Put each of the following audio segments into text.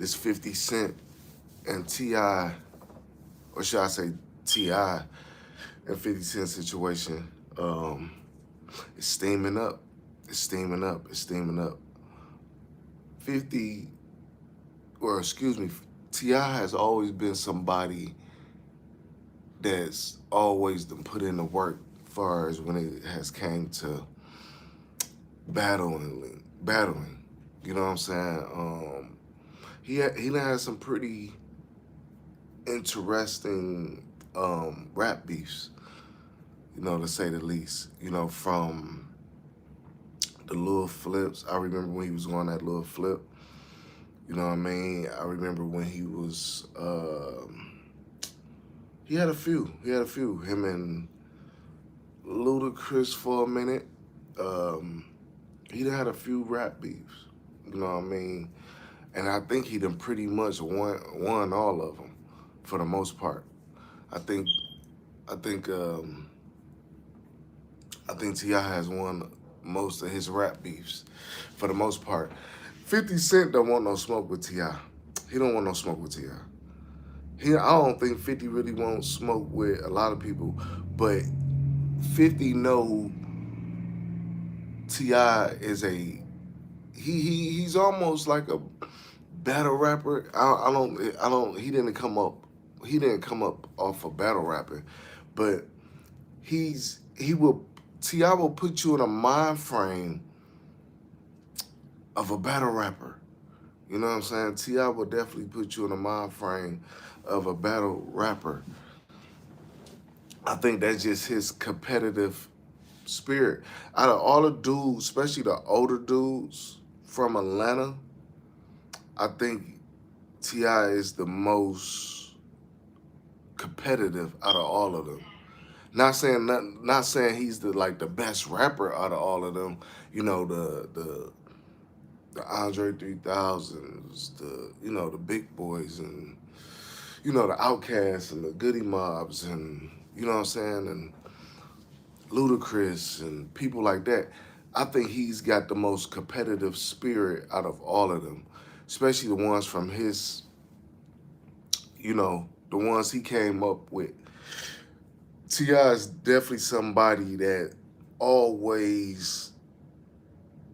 this 50 Cent and T.I., or should I say T.I. and 50 Cent situation, it's steaming up. It's steaming up. It's steaming up. 50, or excuse me, T.I. has always been somebody that's always done put in the work as far as when it has came to battling. You know what I'm saying? He done had some pretty interesting rap beefs, you know, to say the least. You know, from the little flips. I remember when he was on that little flip. You know what I mean? I remember when he was. He had a few. He had a few. Him and Ludacris for a minute. Um, he done had a few rap beefs. You know what I mean? And I think he done pretty much won all of them for the most part. I think I think um, I think Ti has won most of his rap beefs for the most part. 50 Cent don't want no smoke with Ti. He don't want no smoke with Ti. I don't think 50 really wants smoke with a lot of people, but 50 know Ti is he's almost like a battle rapper. I don't he didn't come up off of battle rapping, but he will Ti will put you in a mind frame of a battle rapper. You know what I'm saying? Ti will definitely put you in a mind frame of a battle rapper. I think that's just his competitive spirit. Out of all the dudes, especially the older dudes from Atlanta, I think Ti is the most competitive out of all of them. Not saying he's the best rapper out of all of them. You know the Andre 3000s, the big boys, and the Outcasts and the Goody Mobs, and you know what I'm saying, and Ludacris and people like that. I think he's got the most competitive spirit out of all of them, especially the ones from his, the ones he came up with. Ti is definitely somebody that always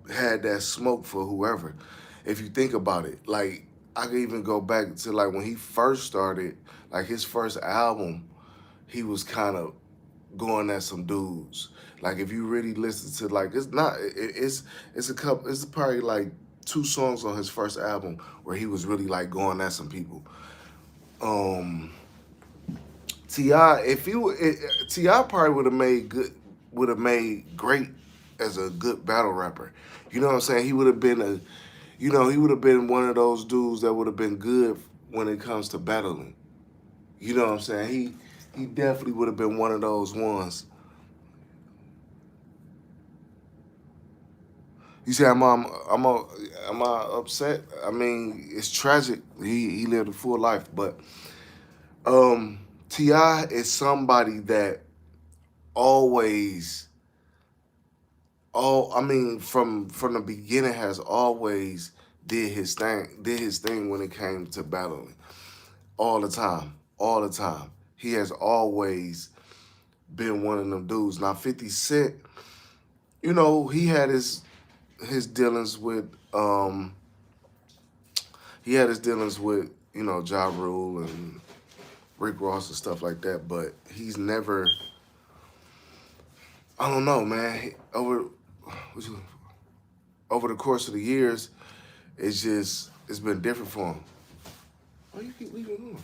had that smoke for whoever. If you think about it, like I could even go back to like when he first started, like his first album, he was kind of going at some dudes. Like if you really listen to like it's probably like two songs on his first album where he was really like going at some people. Um Ti if he would Ti probably would have made great as a good battle rapper. You know what I'm saying? He would have been he would have been one of those dudes that would have been good when it comes to battling. You know what I'm saying? He definitely would have been one of those ones. You say am I upset? I mean, it's tragic. He lived a full life, but Ti is somebody that always I mean from the beginning has always did his thing when it came to battling. All the time. All the time. He has always been one of them dudes. Now 50 Cent, he had his dealings with Ja Rule and Rick Ross and stuff like that, but he's never I don't know, man. Over the course of the years, it's been different for him. Why you keep leaving him?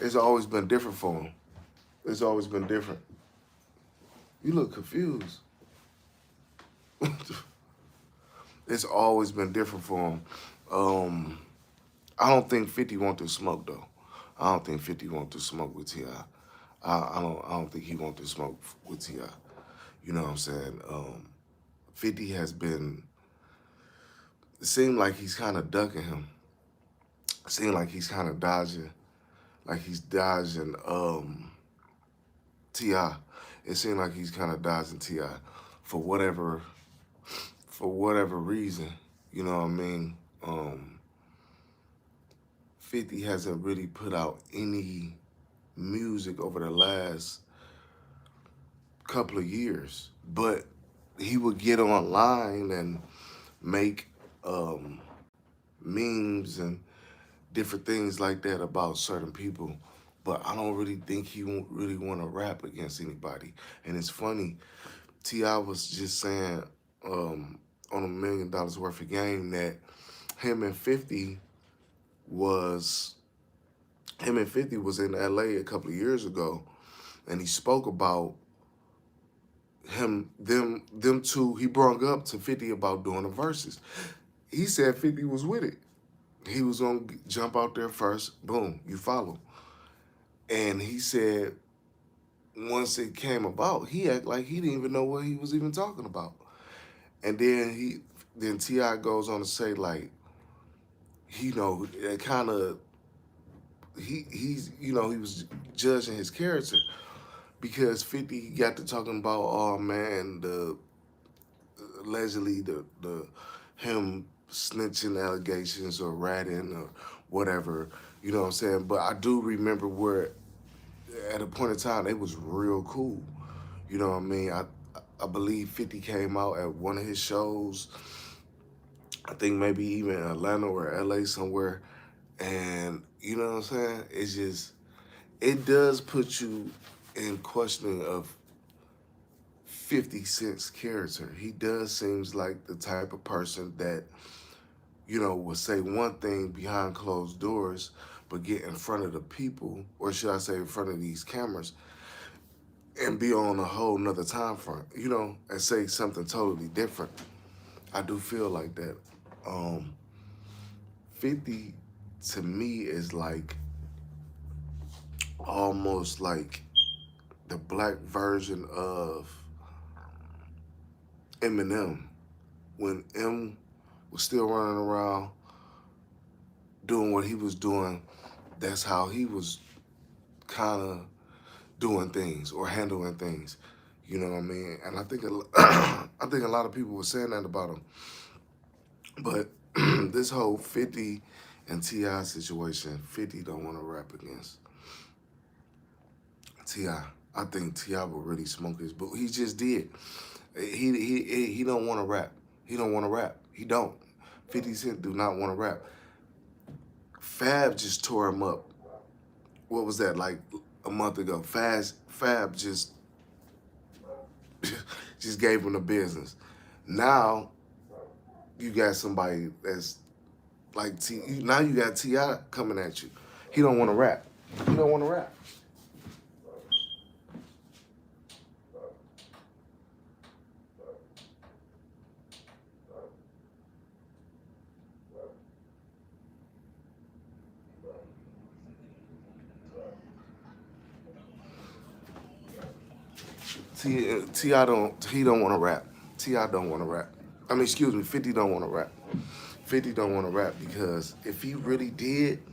It's always been different for him. It's always been different. You look confused. It's always been different for him. Um, I don't think 50 want to smoke though. I don't think 50 want to smoke with Ti. I don't think he want to smoke with Ti. You know what I'm saying? 50 has been. It seemed like he's kind of ducking him. It seemed like he's kind of dodging. Like he's dodging Ti. It seemed like he's kind of dodging Ti for whatever for whatever reason. You know what I mean? 50 hasn't really put out any music over the last couple of years. But he would get online and make um, memes and different things like that about certain people. But I don't really think he won't really want to rap against anybody. And it's funny, T.I. was just saying on $1 million worth of game that him and 50 was him and 50 was in LA a couple of years ago, and he spoke about them two. He brought up to 50 about doing the verses. He said 50 was with it. He was gonna jump out there first. Boom, you follow. And he said once it came about, he acted like he didn't even know what he was even talking about. And then Ti goes on to say like, it kind of he was judging his character because 50 got to talking about, oh man, the allegedly the him snitching allegations or ratting or whatever, you know what I'm saying? But I do remember where at a point in time it was real cool. You know what I mean? I believe 50 came out at one of his shows. I think maybe even Atlanta or LA somewhere. And you know what I'm saying? It's just it does put you in questioning of 50 Cent's character. He does seems like the type of person that, will say one thing behind closed doors, but get in front of the people, or should I say in front of these cameras, and be on a whole nother time front, and say something totally different. I do feel like that. Um, 50 to me is like almost like the black version of Eminem when M was still running around doing what he was doing. That's how he was kind of doing things or handling things. You know what I mean? And I think I think a lot of people were saying that about him. But this whole 50 and Ti situation, 50 don't want to rap against Ti. I think Ti will really smoke his boot. He just did. He don't want to rap. He don't want to rap. He don't. 50 Cent do not want to rap. Fab just tore him up. What was that, like a month ago? Fab just just gave him the business. Now you got somebody that's like now you got Ti coming at you. He don't want to rap. He don't want to rap. Ti don't he don't want to rap. Ti don't want to rap. I mean, excuse me, 50 don't want to rap. 50 don't want to rap because if he really did,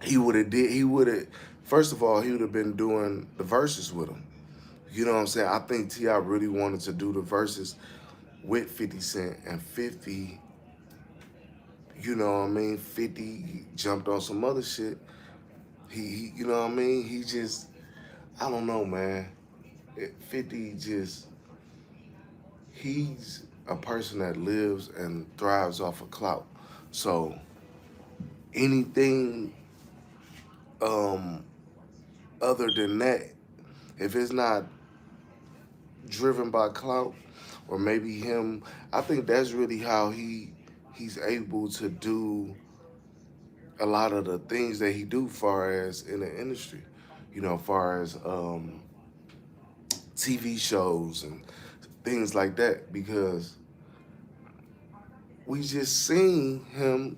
he would have first of all, he would have been doing the verses with him. You know what I'm saying? I think Ti really wanted to do the verses with 50 Cent, and 50, you know what I mean? 50 jumped on some other shit. You know what I mean? He just, I don't know, man. 50 just, he's a person that lives and thrives off of clout. So anything um, other than that, if it's not driven by clout or maybe him, I think that's really how he's able to do a lot of the things that he do far as in the industry, far as TV shows and things like that, because we just seen him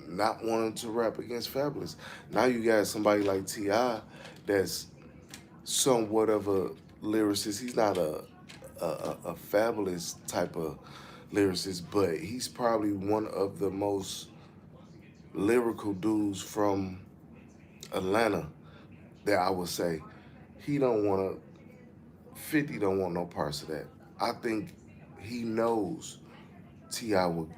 not wanting to rap against Fabulous. Now you got somebody like T.I. that's somewhat of a lyricist. He's not a Fabulous type of lyricist, but he's probably one of the most lyrical dudes from Atlanta that I would say. He don't want to, 50 don't want no parts of that. I think he knows T.I. would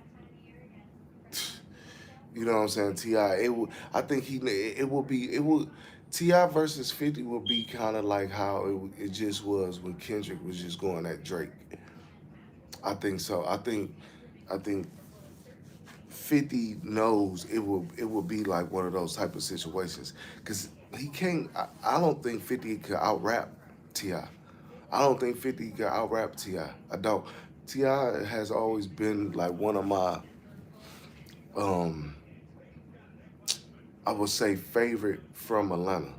You know what I'm saying? Ti, it will. I think it will be. It will. Ti versus 50 will be kind of like how it just was when Kendrick was just going at Drake. I think so. I think 50 knows it will be like one of those type of situations because he can't. I don't think 50 could out rap Ti. I don't think 50 could out rap Ti. I don't. Ti has always been like one of my um I would say favorite from Atlanta,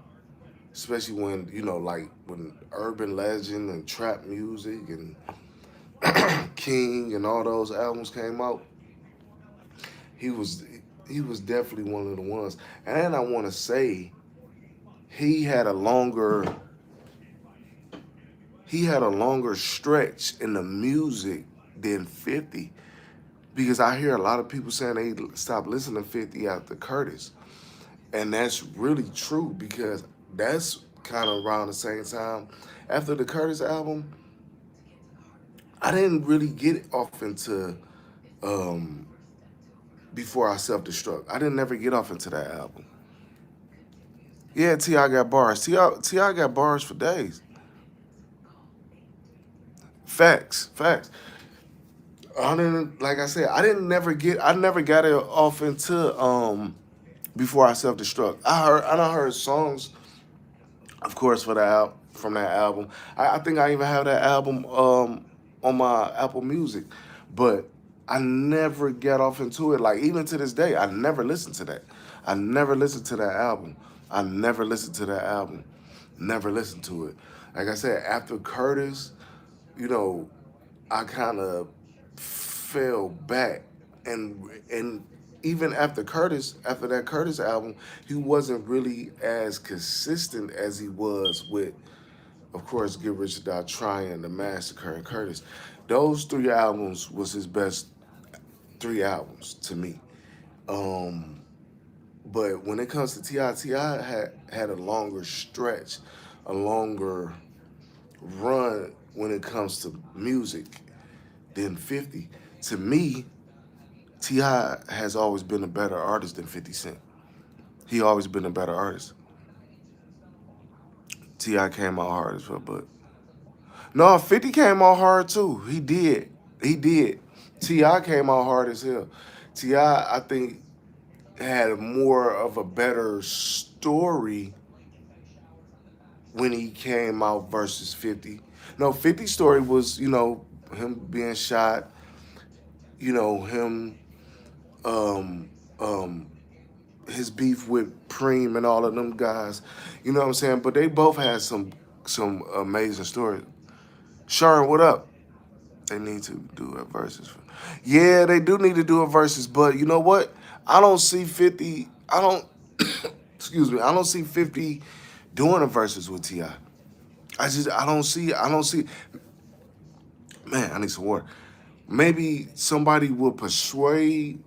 especially when like when urban legend and trap music and King and all those albums came out. He was he was definitely one of the ones. And I want to say he had a longer he had a longer stretch in the music than 50 because I hear a lot of people saying they stopped listening to 50 after Curtis. And that's really true because that's kind of around the same time after the Curtis album. I didn't really get off into um, Before I Self Destruct. I didn't never get off into that album. Yeah, T.I. got bars. T.I. got bars for days. Facts, facts. I didn't, like I said, I never got it off into Before I Self Destruct. I done heard songs, of course, from that album. I think I even have that album on my Apple Music, but I never got off into it. Like even to this day, I never listened to that. I never listened to that album. I never listened to that album. Never listened to it. Like I said, after Curtis, you know, I kind of fell back, and even after that Curtis album, he wasn't really as consistent as he was with, of course, Get Rich or Die Trying, The Massacre, and Curtis. Those three albums was his best three albums to me. Um, but when it comes to Ti had a longer stretch, a longer run when it comes to music than 50. To me, Ti has always been a better artist than 50 Cent. He always been a better artist. Ti came out hard as well, but no, 50 came out hard too. He did. He did. Ti came out hard as hell. Ti, I think, had more of a better story when he came out versus 50. No, 50's story was, him being shot, him um um his beef with Preem and all of them guys. You know what I'm saying? But they both had some amazing stories. Sharon, what up? They need to do a versus. Yeah, they do need to do a versus, but you know what? I don't see 50. I don't excuse me. I don't see 50 doing a versus with Ti. I don't see. Man, I need some water. Maybe somebody will persuade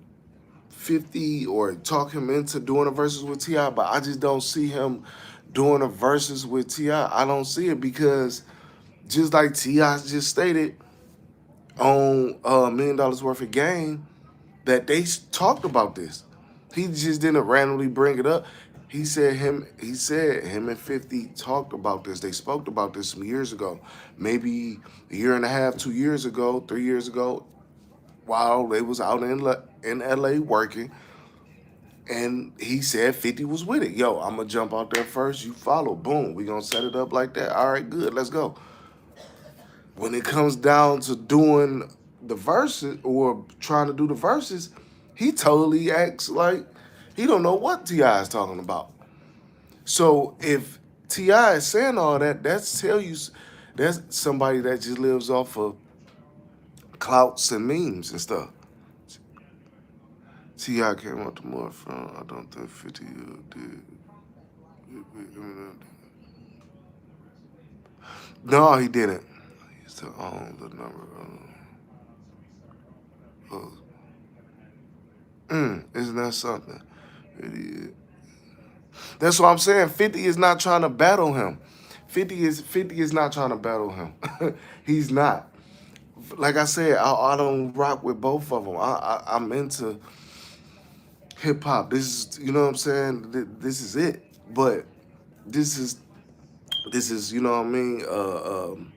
50 or talk him into doing a versus with Ti, but I just don't see him doing a versus with Ti. I don't see it because just like Ti just stated on $1 million worth of game that they talked about this. He just didn't randomly bring it up. He said him and 50 talked about this. They spoke about this some years ago. Maybe a year and a half, 2 years ago, 3 years ago, while they was out in LA working. And he said 50 was with it. Yo, I'm gonna jump out there first. You follow. Boom. We gonna set it up like that. All right, good. Let's go. When it comes down to doing the verses or trying to do the verses, he totally acts like he don't know what Ti is talking about. So if Ti is saying all that, that's somebody that just lives off of clouts and memes and stuff. Ti came out the more from. I don't think 50 did. No, he didn't. He used to own the number. Isn't that something? Idiot. That's what I'm saying. 50 is not trying to battle him. 50 is not trying to battle him. He's not. Like I said, I don't rock with both of them. I'm into hip hop. This is, you know what I'm saying. This is it. But this is you know what I mean.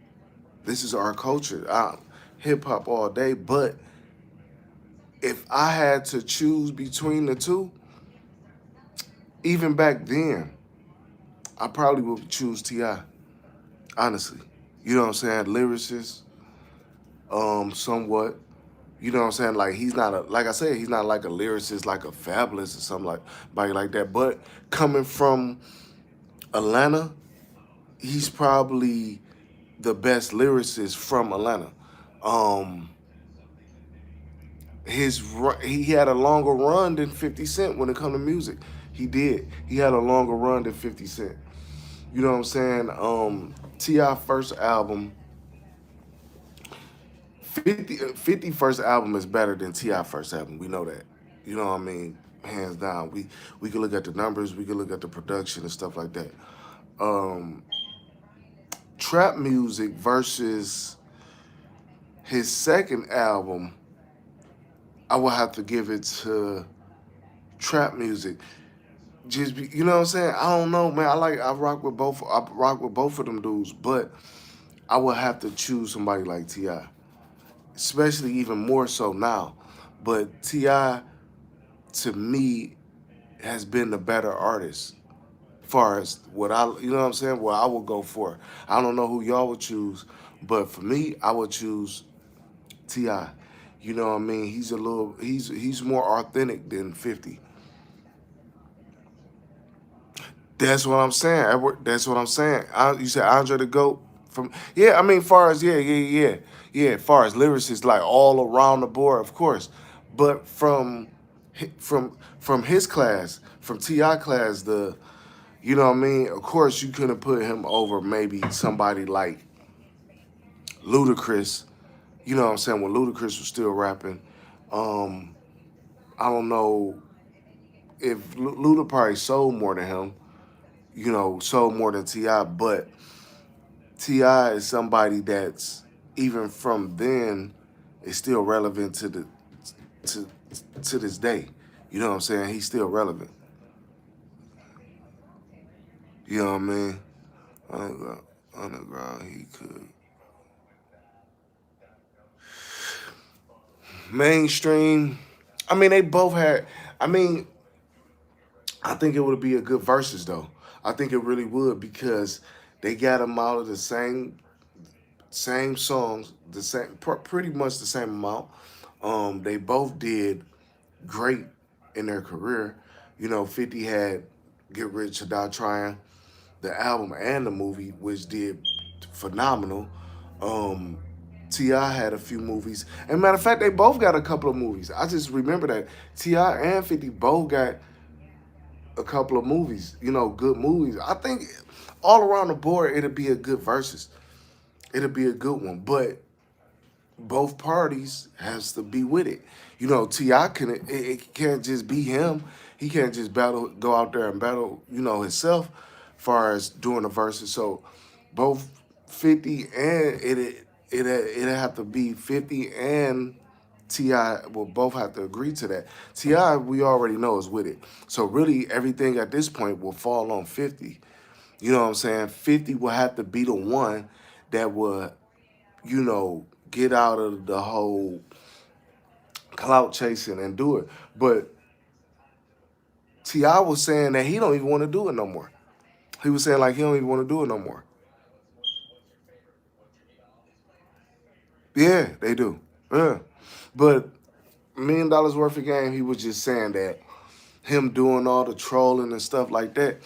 This is our culture. Hip hop all day. But if I had to choose between the two, even back then, I probably would choose Ti. Honestly, you know what I'm saying. Lyricist, somewhat. You know what I'm saying? Like he's not a, like I said, he's not like a lyricist, like a Fabulous or somebody like that. But coming from Atlanta, he's probably the best lyricist from Atlanta. Um, he had a longer run than 50 Cent when it come to music. He did. He had a longer run than 50 Cent. You know what I'm saying? Ti first album, 50 first album is better than Ti first album. We know that. You know what I mean? Hands down. We can look at the numbers. We can look at the production and stuff like that. Um, Trap music versus his second album, I would have to give it to trap music. You know what I'm saying? I don't know, man. I rock with both. I rock with both of them dudes, but I would have to choose somebody like Ti, especially even more so now. But Ti, to me, has been the better artist. Far as what you know what I'm saying? What I would go for. I don't know who y'all would choose, but for me, I would choose Ti. You know what I mean? He's more authentic than 50. That's what I'm saying, Edward. That's what I'm saying. You said Andre the Goat from yeah. I mean, far as yeah. Far as lyricists, like all around the board, of course. But from his class, from Ti class, you know what I mean. Of course, you couldn't put him over maybe somebody like Ludacris. You know what I'm saying? When Ludacris was still rapping, um, I don't know if Luda probably sold more than him. You know, sold more than Ti, but Ti is somebody that's even from then is still relevant to to this day. You know what I'm saying? He's still relevant. You know what I mean? Underground, he could. Mainstream. I mean, they both had. I mean, I think it would be a good versus though. I think it really would because they got them out of the same songs, pretty much the same amount. They both did great in their career. You know, 50 had Get Rich or Die Trying, the album and the movie, which did phenomenal. Um, Ti had a few movies. And matter of fact, they both got a couple of movies. I just remember that Ti and 50 both got a couple of movies. You know, good movies. I think all around the board, it'll be a good versus. It'll be a good one. But both parties has to be with it. You know, Ti can it can't just be him. He can't just go out there and battle. You know, himself, far as doing the verses. So both 50 and it have to be 50 and Ti will both have to agree to that. Ti we already know is with it. So really everything at this point will fall on 50. You know what I'm saying? 50 will have to be the one that would get out of the whole clout chasing and do it. But Ti was saying that he don't even want to do it no more. He was saying like he don't even want to do it no more. Yeah, they do. Yeah, but $1 million worth of game. He was just saying that him doing all the trolling and stuff like that.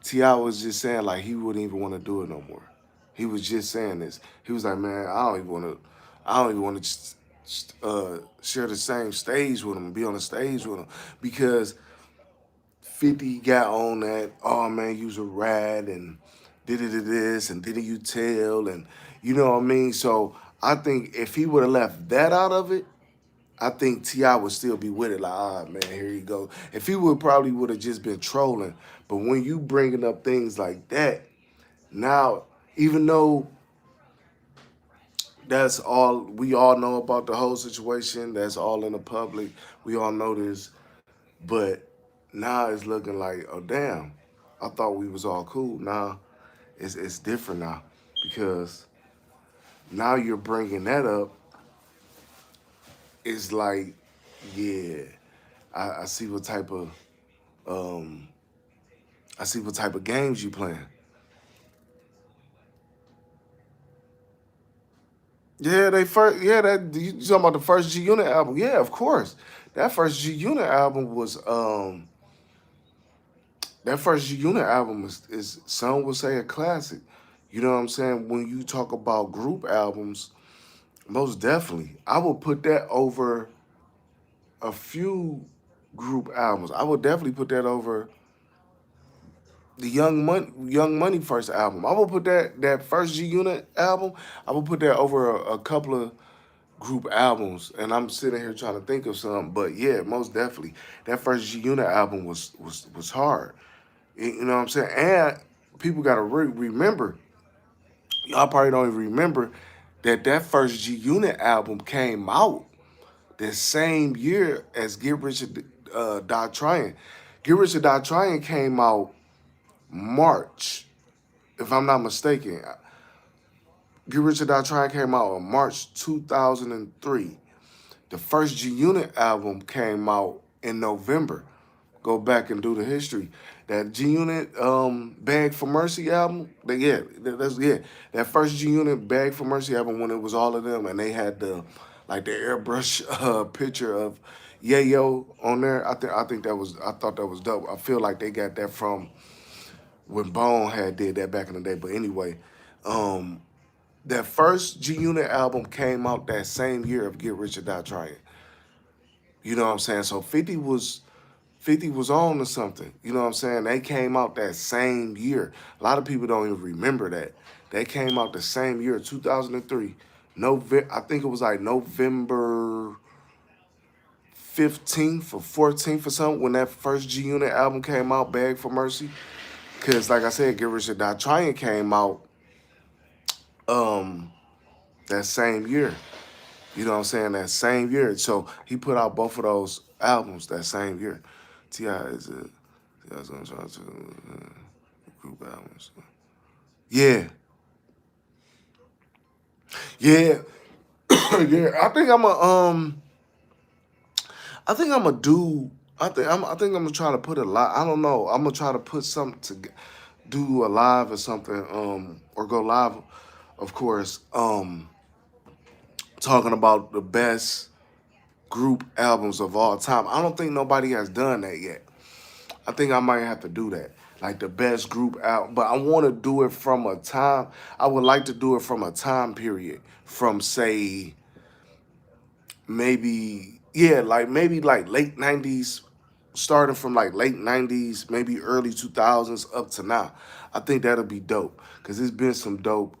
Ti was just saying like he wouldn't even want to do it no more. He was just saying this. He was like, man, I don't even want to share the same stage with him, be on the stage with him, because 50 got on that. Oh man, you was a rat and did it this and didn't you tell and you know what I mean. So I think if he would have left that out of it, I think Ti would still be with it. Like, ah, man, here you go. If he would have just been trolling, but when you bringing up things like that, now even though that's all we all know about the whole situation, that's all in the public. We all know this, but Now it's looking like, oh damn, I thought we was all cool. Now it's different now because now you're bringing that up. It's like, yeah, I see what type of um I see what type of games you playing. Yeah, they first. Yeah, that you talking about the first G Unit album? Yeah, of course. That first G Unit album was that first G Unit album is some would say a classic. You know what I'm saying? When you talk about group albums, most definitely, I would put that over a few group albums. I would definitely put that over the Young Money first album. I would put that first G Unit album. I would put that over a couple of group albums, and I'm sitting here trying to think of some. But yeah, most definitely, that first G Unit album was hard. You know what I'm saying? And people got to remember, y'all probably don't even remember that first G Unit album came out the same year as Get Rich or Die Trying. Get Rich or Die Trying came out March, if I'm not mistaken. Get Rich or Die Trying came out in March 2003. The first G Unit album came out in November. Go back and do the history. That G Unit Bag for Mercy album, yeah, that first G Unit Bag for Mercy album when it was all of them and they had the airbrush picture of Yayo on there. I thought that was dope. I feel like they got that from when Bone had did that back in the day. But anyway, um, that first G Unit album came out that same year of Get Rich or Die Trying. You know what I'm saying? So 50 was on to something. You know what I'm saying? They came out that same year. A lot of people don't even remember that. They came out the same year, 2003. I think it was like November 15th or 14th or something when that first G Unit album came out, Beg for Mercy. Because, like I said, Get Rich or Die Trying came out um, that same year. You know what I'm saying? That same year. So he put out both of those albums that same year. T.I. is a T.I.'s gonna try to group albums. Yeah. Yeah. Yeah. I think I'm a do I think I'm gonna try to put a lot. I don't know. I'm gonna try to put something to do a live or something, or go live, of course, talking about the best group albums of all time. I don't think nobody has done that yet. I think I might have to do that. Like the best group album. But I want to do it from a time. I would like to do it from a time period. From say maybe yeah, like maybe like late '90s, starting from like late '90s, maybe early 2000s up to now. I think that'll be dope because there's been some dope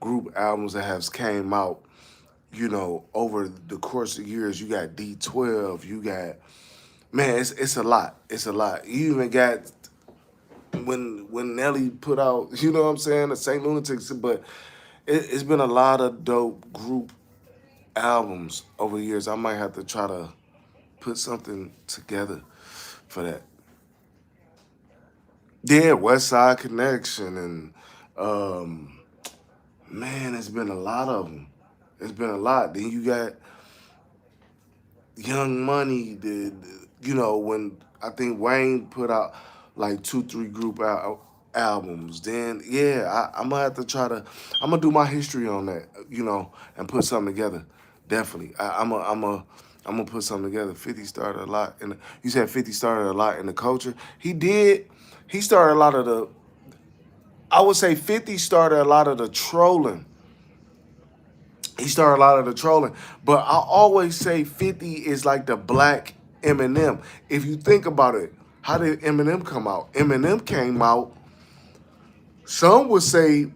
group albums that have came out. Over the course of years, you got D12, you got man, it's a lot. It's a lot. You even got when Nelly put out, you know what I'm saying, the Saint Lunatics, but it's been a lot of dope group albums over the years. I might have to try to put something together for that. Yeah, West Side Connection and man, it's been a lot of them. It's been a lot. Then you got Young Money did, when I think Wayne put out like two, three group albums. Then yeah, I'm gonna have to I'm gonna do my history on that, and put something together. Definitely, I'm gonna put something together. 50 started a lot, you said 50 started a lot in the culture. He did. He started a lot of the. I would say 50 started a lot of the trolling. He started a lot of the trolling. But I always say 50 is like the black Eminem. If you think about it, how did Eminem come out? Eminem came out, some would say,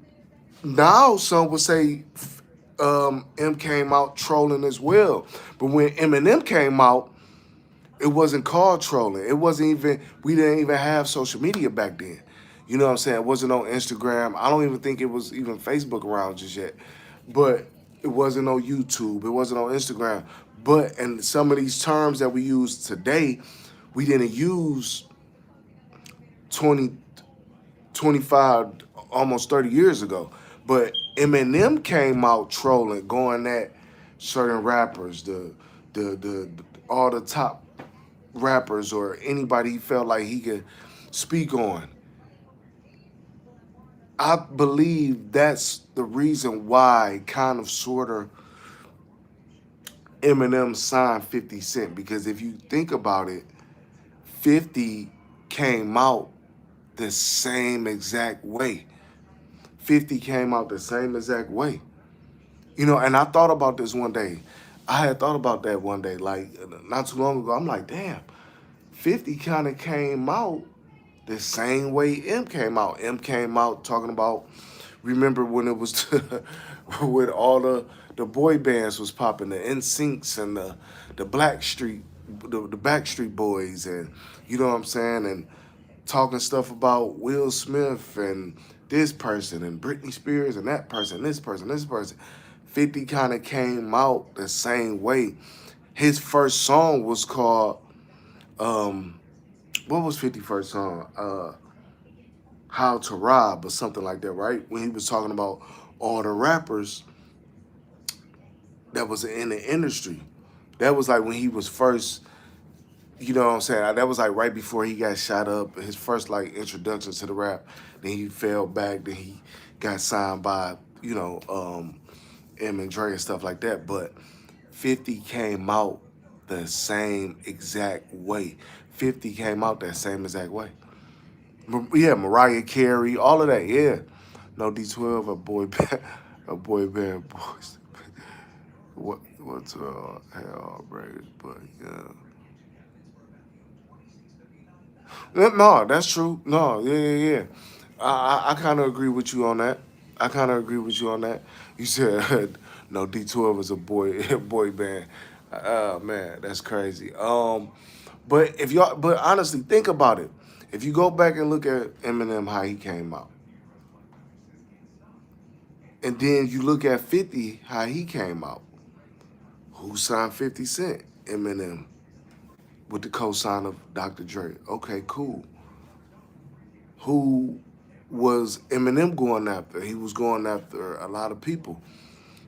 now some would say M came out trolling as well. But when Eminem came out, it wasn't called trolling. It wasn't even, we didn't even have social media back then. You know what I'm saying? It wasn't on Instagram. I don't even think it was even Facebook around just yet. But it wasn't on YouTube. It wasn't on Instagram. But and some of these terms that we use today, we didn't use 20, 25, almost 30 years ago. But Eminem came out trolling, going at certain rappers, the all the top rappers or anybody he felt like he could speak on. I believe that's the reason why, kind of, sort of, Eminem signed 50 Cent. Because if you think about it, 50 came out the same exact way. 50 came out the same exact way. You know, and I thought about this one day. I had thought about that one day, like not too long ago. I'm like, damn, 50 kind of came out the same way M came out. M came out talking about, remember when it was when all the boy bands was popping, the NSYNCs and the the Backstreet Boys, and you know what I'm saying, and talking stuff about Will Smith and this person and Britney Spears and that person, this person, this person. 50 kind of came out the same way. His first song was called, um, what was 50's first song? How to Rob or something like that, right? When he was talking about all the rappers that was in the industry. That was like when he was first, you know what I'm saying? That was like right before he got shot up, his first like introduction to the rap. Then he fell back, then he got signed by, M and Dre and stuff like that. But 50 came out the same exact way. 50 came out that same exact way. Yeah, Mariah Carey, all of that, yeah. No D12, a boy band, a boy band, boys. What's hell, breakers, but yeah. No, that's true. No, yeah, yeah, yeah. I kind of agree with you on that. I kind of agree with you on that. You said no, D12 is a boy boy band. Man, that's crazy. But honestly, think about it. If you go back and look at Eminem, how he came out, and then you look at 50, how he came out. Who signed 50 Cent? Eminem, with the co-sign of Dr. Dre. Okay, cool. Who was Eminem going after? He was going after a lot of people.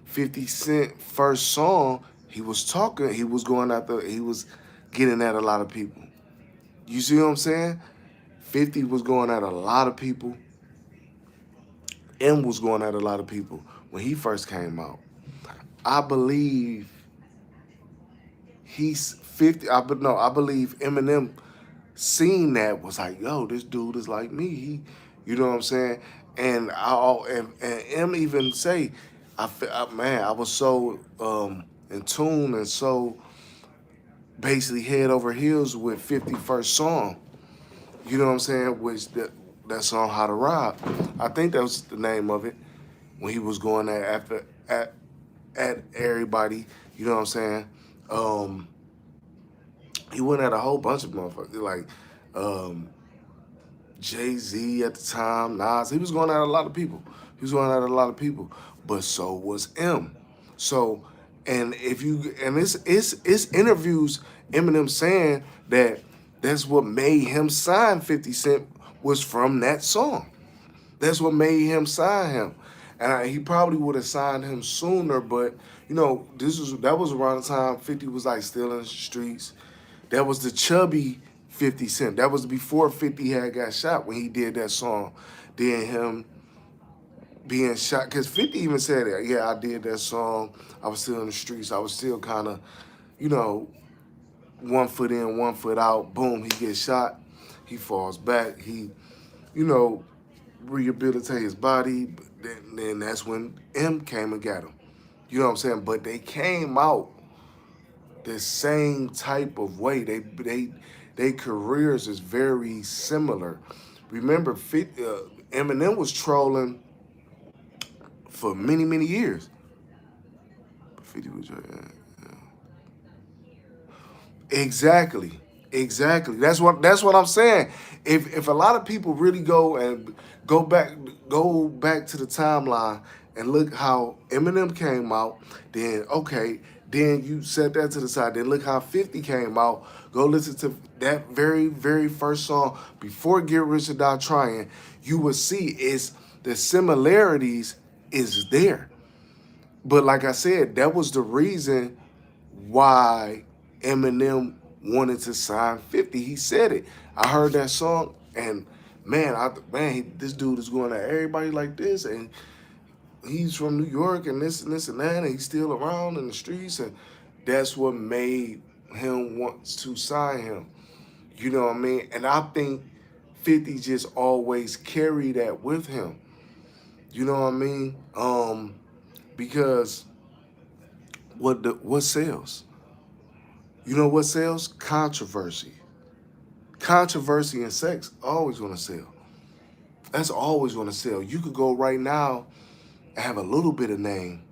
50 Cent first song, he was going after, he was getting at a lot of people. You see what I'm saying? 50 was going at a lot of people. M was going at a lot of people when he first came out. I believe he's 50. I believe Eminem seen that, was like, yo, this dude is like me. You know what I'm saying? And M even say, man, I was so in tune and so basically head over heels with 50 first song. You know what I'm saying? Which that song How to Rob. I think that was the name of it, when he was going at everybody. You know what I'm saying? Um, he went at a whole bunch of motherfuckers like. Um, Jay-Z at the time, Nas, he was going at a lot of people. He was going at a lot of people. But so was M. So, and if you, and it's interviews, Eminem saying that that's what made him sign 50 Cent, was from that song. That's what made him sign him. And he probably would have signed him sooner, but that was around the time 50 was like still in the streets. That was the chubby 50 Cent. That was before 50 had got shot when he did that song. Then him being shot, because 50 even said that, yeah, I did that song. I was still in the streets. I was still kind of, you know, 1 foot in, 1 foot out. Boom, he gets shot. He falls back. He, you know, rehabilitate his body. But then that's when M came and got him. You know what I'm saying? But they came out the same type of way. They careers is very similar. Remember, Eminem was trolling for many years. 50 was exactly, exactly. That's what I'm saying. If a lot of people really go and go back to the timeline and look how Eminem came out, then okay, Then you set that to the side. Then look how 50 came out. Go listen to that very, very first song before Get Rich or Die Trying. You will see is the similarities is there. But like I said, that was the reason why Eminem wanted to sign 50. He said it. I heard that song and this dude is going at everybody like this, and he's from New York and this and that, and he's still around in the streets, and that's what made him want to sign him. You know what I mean? And I think 50 just always carry that with him. You know what I mean? Because what sells? You know what sells? Controversy. Controversy and sex always gonna sell. That's always gonna sell. You could go right now and have a little bit of name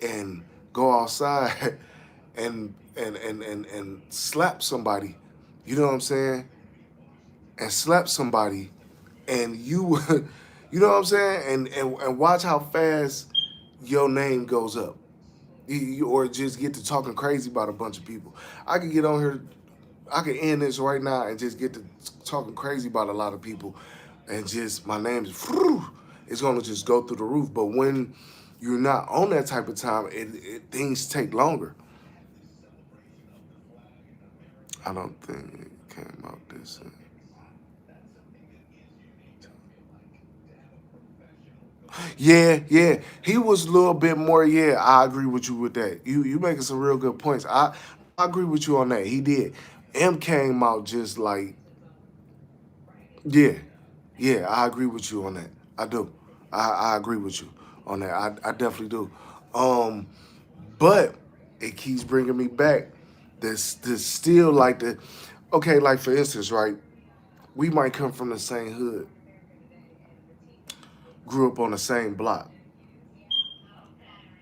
and go outside and slap somebody. You know what I'm saying? And slap somebody, and you, you know what I'm saying? And watch how fast your name goes up. Or just get to talking crazy about a bunch of people. I could get on here, I could end this right now and just get to talking crazy about a lot of people, and just my name is, it's gonna just go through the roof. But when you're not on that type of time, things take longer. I don't think it came out this. Yeah, yeah. He was a little bit more. Yeah, I agree with you with that. You making some real good points. I agree with you on that. He did. M came out just like, yeah, yeah. I agree with you on that. I do. I agree with you on that. I definitely do. Um, but it keeps bringing me back. This still like the, okay, like for instance, right? We might come from the same hood, grew up on the same block.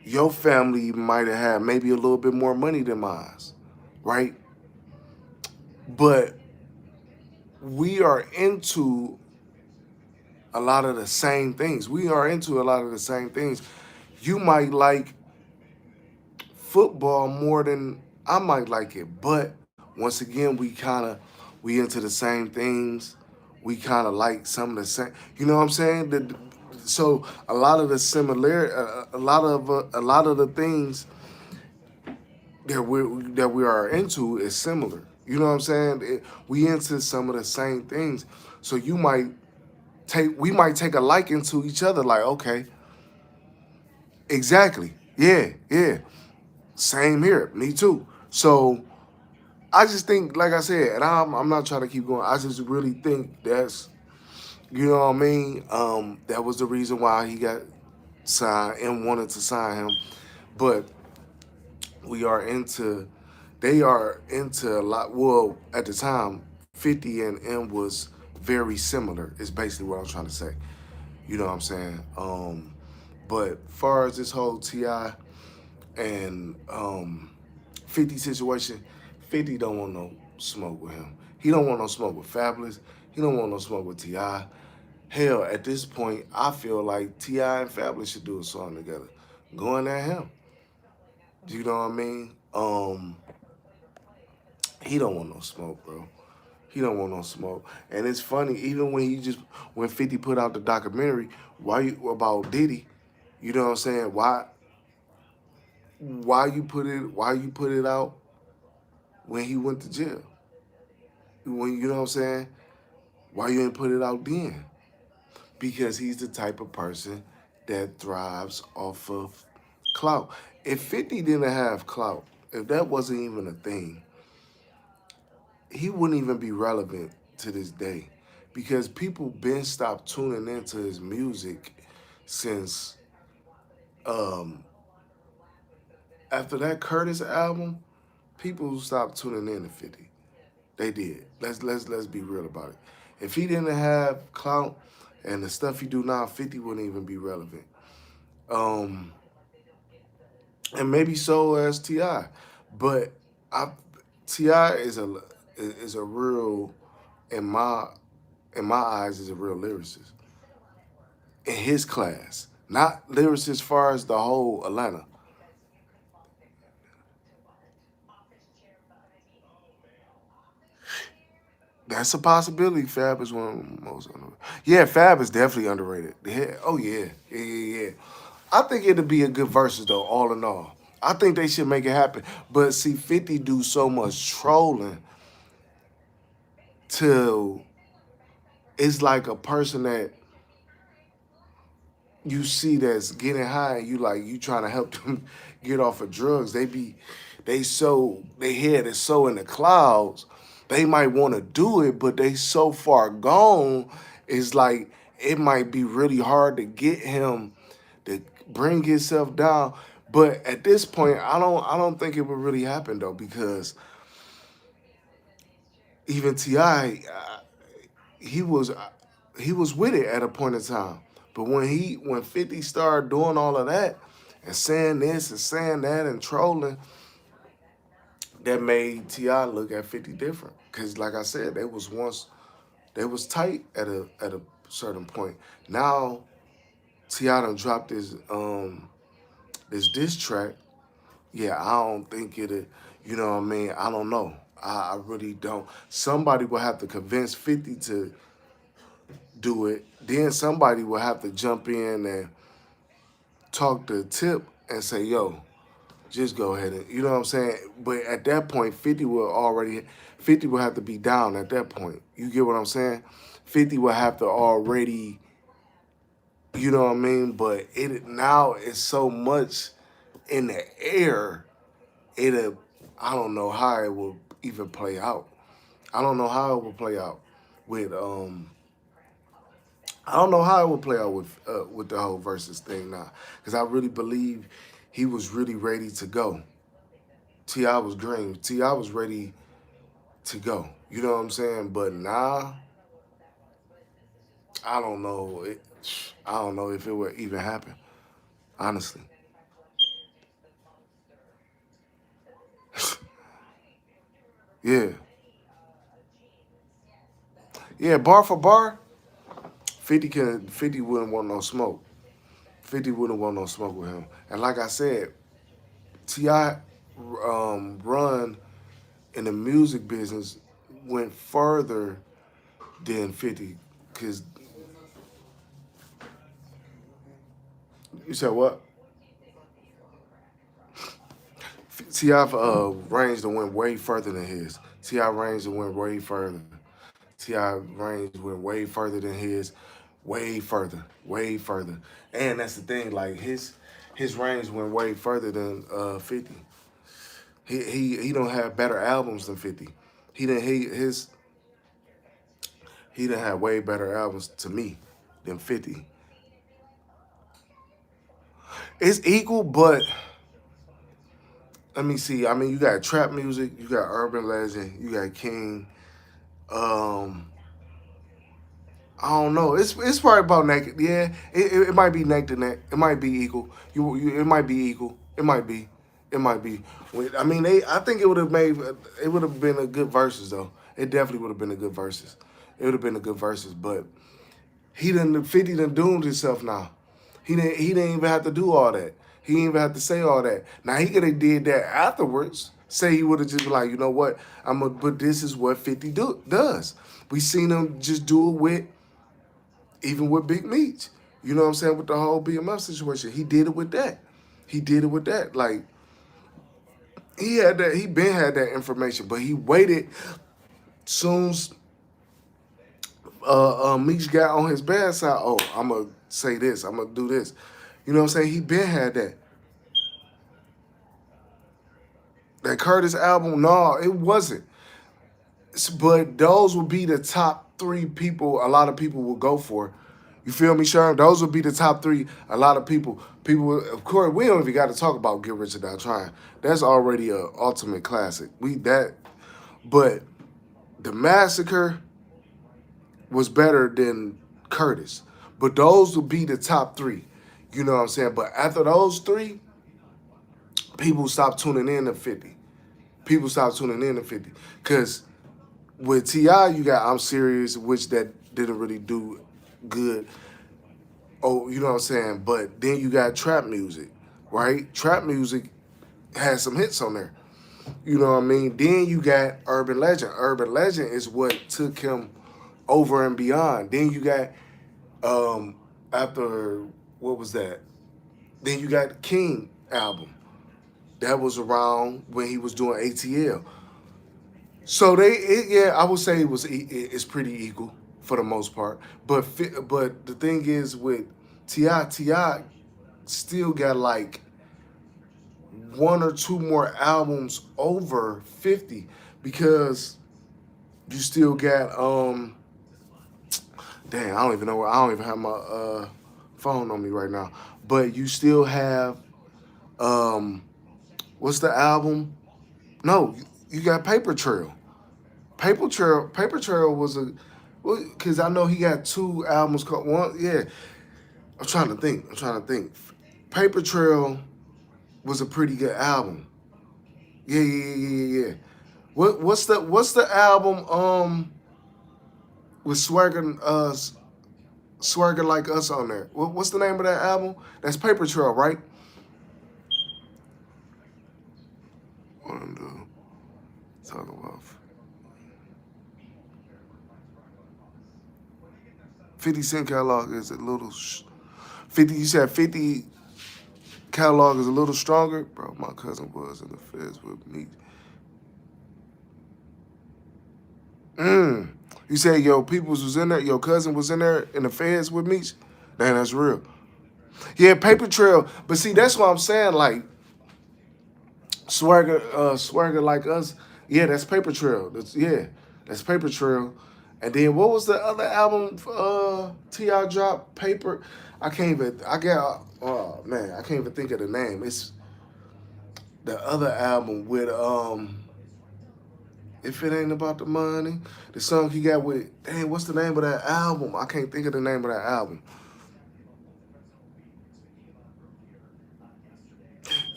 Your family might have had maybe a little bit more money than mine, right? But we are into a lot of the same things. We are into a lot of the same things. You might like football more than I might like it, but once again, we into the same things. We kind of like some of the same. You know what I'm saying? So a lot of the similar, a lot of the things that we are into is similar. You know what I'm saying? We into some of the same things. So we might take a liking to each other. Like, okay, exactly, yeah, yeah, same here, me too. So I just think, like I said, and I'm not trying to keep going. I just really think that's, you know what I mean. That was the reason why he got signed and wanted to sign him. But we are into, they are into a lot. Well, at the time, 50 and M was very similar. Is basically what I'm trying to say. You know what I'm saying? But far as this whole Ti and 50 situation, 50 don't want no smoke with him. He don't want no smoke with Fabulous. He don't want no smoke with Ti. Hell, at this point, I feel like Ti and Fabulous should do a song together, going at him. Do you know what I mean? He don't want no smoke, bro. He don't want no smoke. And it's funny, even when 50 put out the documentary, about Diddy, you know what I'm saying? Why you put it out when he went to jail? When you know what I'm saying? Why you ain't put it out then? Because he's the type of person that thrives off of clout. If 50 didn't have clout, if that wasn't even a thing, he wouldn't even be relevant to this day. Because people been stopped tuning into his music since um after that Curtis album, people stopped tuning in to 50. They did. Let's be real about it. If he didn't have clout and the stuff he do now, 50 wouldn't even be relevant. Um, and maybe so as Ti, but I Ti is a real in my eyes is a real lyricist in his class, not lyricist as far as the whole Atlanta. That's a possibility. Fab is one of the most underrated. Yeah, Fab is definitely underrated. Yeah. Oh yeah. Yeah. I think it'd be a good versus though, all in all. I think they should make it happen. But see, 50 do so much trolling till it's like a person that you see that's getting high and you trying to help them get off of drugs. They head is so in the clouds. They might want to do it, but they so far gone. It's like it might be really hard to get him to bring himself down. But at this point, I don't think it would really happen though, because even Ti, he was he was with it at a point in time. But when 50 started doing all of that and saying this and saying that and trolling, that made Ti look at 50 different. Cause like I said, they was tight at a certain point. Now Ti done dropped this diss track. Yeah, I don't think it. You know what I mean? I don't know. I really don't. Somebody will have to convince 50 to do it. Then somebody will have to jump in and talk to Tip and say, "Yo, just go ahead and," you know what I'm saying. But at that point, 50 will have to be down at that point. You get what I'm saying? 50 will have to already, you know what I mean. But it now is so much in the air. It I don't know how it will even play out. I don't know how it will play out with I don't know how it would play out with the whole versus thing now, because I really believe he was really ready to go. Ti was green. Ti was ready to go. You know what I'm saying? But now I don't know. I don't know if it would even happen. Honestly, yeah, yeah. Bar for bar, 50 wouldn't want no smoke. 50 wouldn't want no smoke with him. And like I said, Ti run in the music business went further than 50. Cause you said what? Ti range to went way further than his. Ti range to went way further. Ti range went way further than his, way further, way further. And that's the thing, like his range went way further than 50. He don't have better albums than 50. He didn't he didn't have way better albums to me than 50. It's equal, but let me see. I mean, you got trap music, you got urban legend, you got King. Um, I don't know. It's probably about neck. Yeah, it might be neck to neck. It might be equal. It might be equal. It might be. It might be. I mean, I think it would have made. It would have been a good versus though. It definitely would have been a good versus. It would have been a good versus. But 50 done doomed himself now. He didn't even have to do all that. He didn't even have to say all that. Now he could have did that afterwards. Say he would have just been like, you know what, but this is what 50 does. We seen him just do it with even with Big Meech. You know what I'm saying? With the whole BMF situation. He did it with that. He did it with that. Like he had that, he been had that information, but he waited soon as Meech got on his bad side. Oh, I'm gonna say this, I'm gonna do this. You know what I'm saying? He been had that. That Curtis album, no, it wasn't. But those would be the top three people a lot of people will go for. You feel me, Sherm? Those would be the top three. A lot of people, of course, we don't even got to talk about Get Rich or Die Trying. That's already a ultimate classic. But the Massacre was better than Curtis. But those would be the top three. You know what I'm saying? But after those three, people stopped tuning in to 50. People stopped tuning in to 50. Because with T.I., you got I'm Serious, which that didn't really do good. Oh, you know what I'm saying? But then you got trap music, right? Trap music has some hits on there. You know what I mean? Then you got Urban Legend. Urban Legend is what took him over and beyond. Then you got after what was that? Then you got the King album. That was around when he was doing ATL. So yeah, I would say it's pretty equal for the most part. But the thing is with Ti still got like one or two more albums over 50 because you still got dang, I don't even know where I don't even have my phone on me right now. But you still have um what's the album? No, you got Paper Trail. Paper Trail was a because I know he got two albums called one. Yeah, I'm trying to think. Paper Trail was a pretty good album. Yeah. What's the album with Swagger Like Us on there? What's the name of that album? That's Paper Trail, right? And, talk about 50 Cent catalog is a little 50. You said 50 catalog is a little stronger, bro. My cousin was in the feds with me. Mm. You said your peoples was in there, your cousin was in there in the feds with me. Damn, that's real. Yeah, Paper Trail. But see, that's what I'm saying. Like Swagger Like Us. Yeah, that's Paper Trail. That's Paper Trail. And then what was the other album? Ti dropped Paper. I can't even. I got. Oh man, I can't even think of the name. It's the other album with If It Ain't About the Money. The song he got with. Dang, what's the name of that album? I can't think of the name of that album.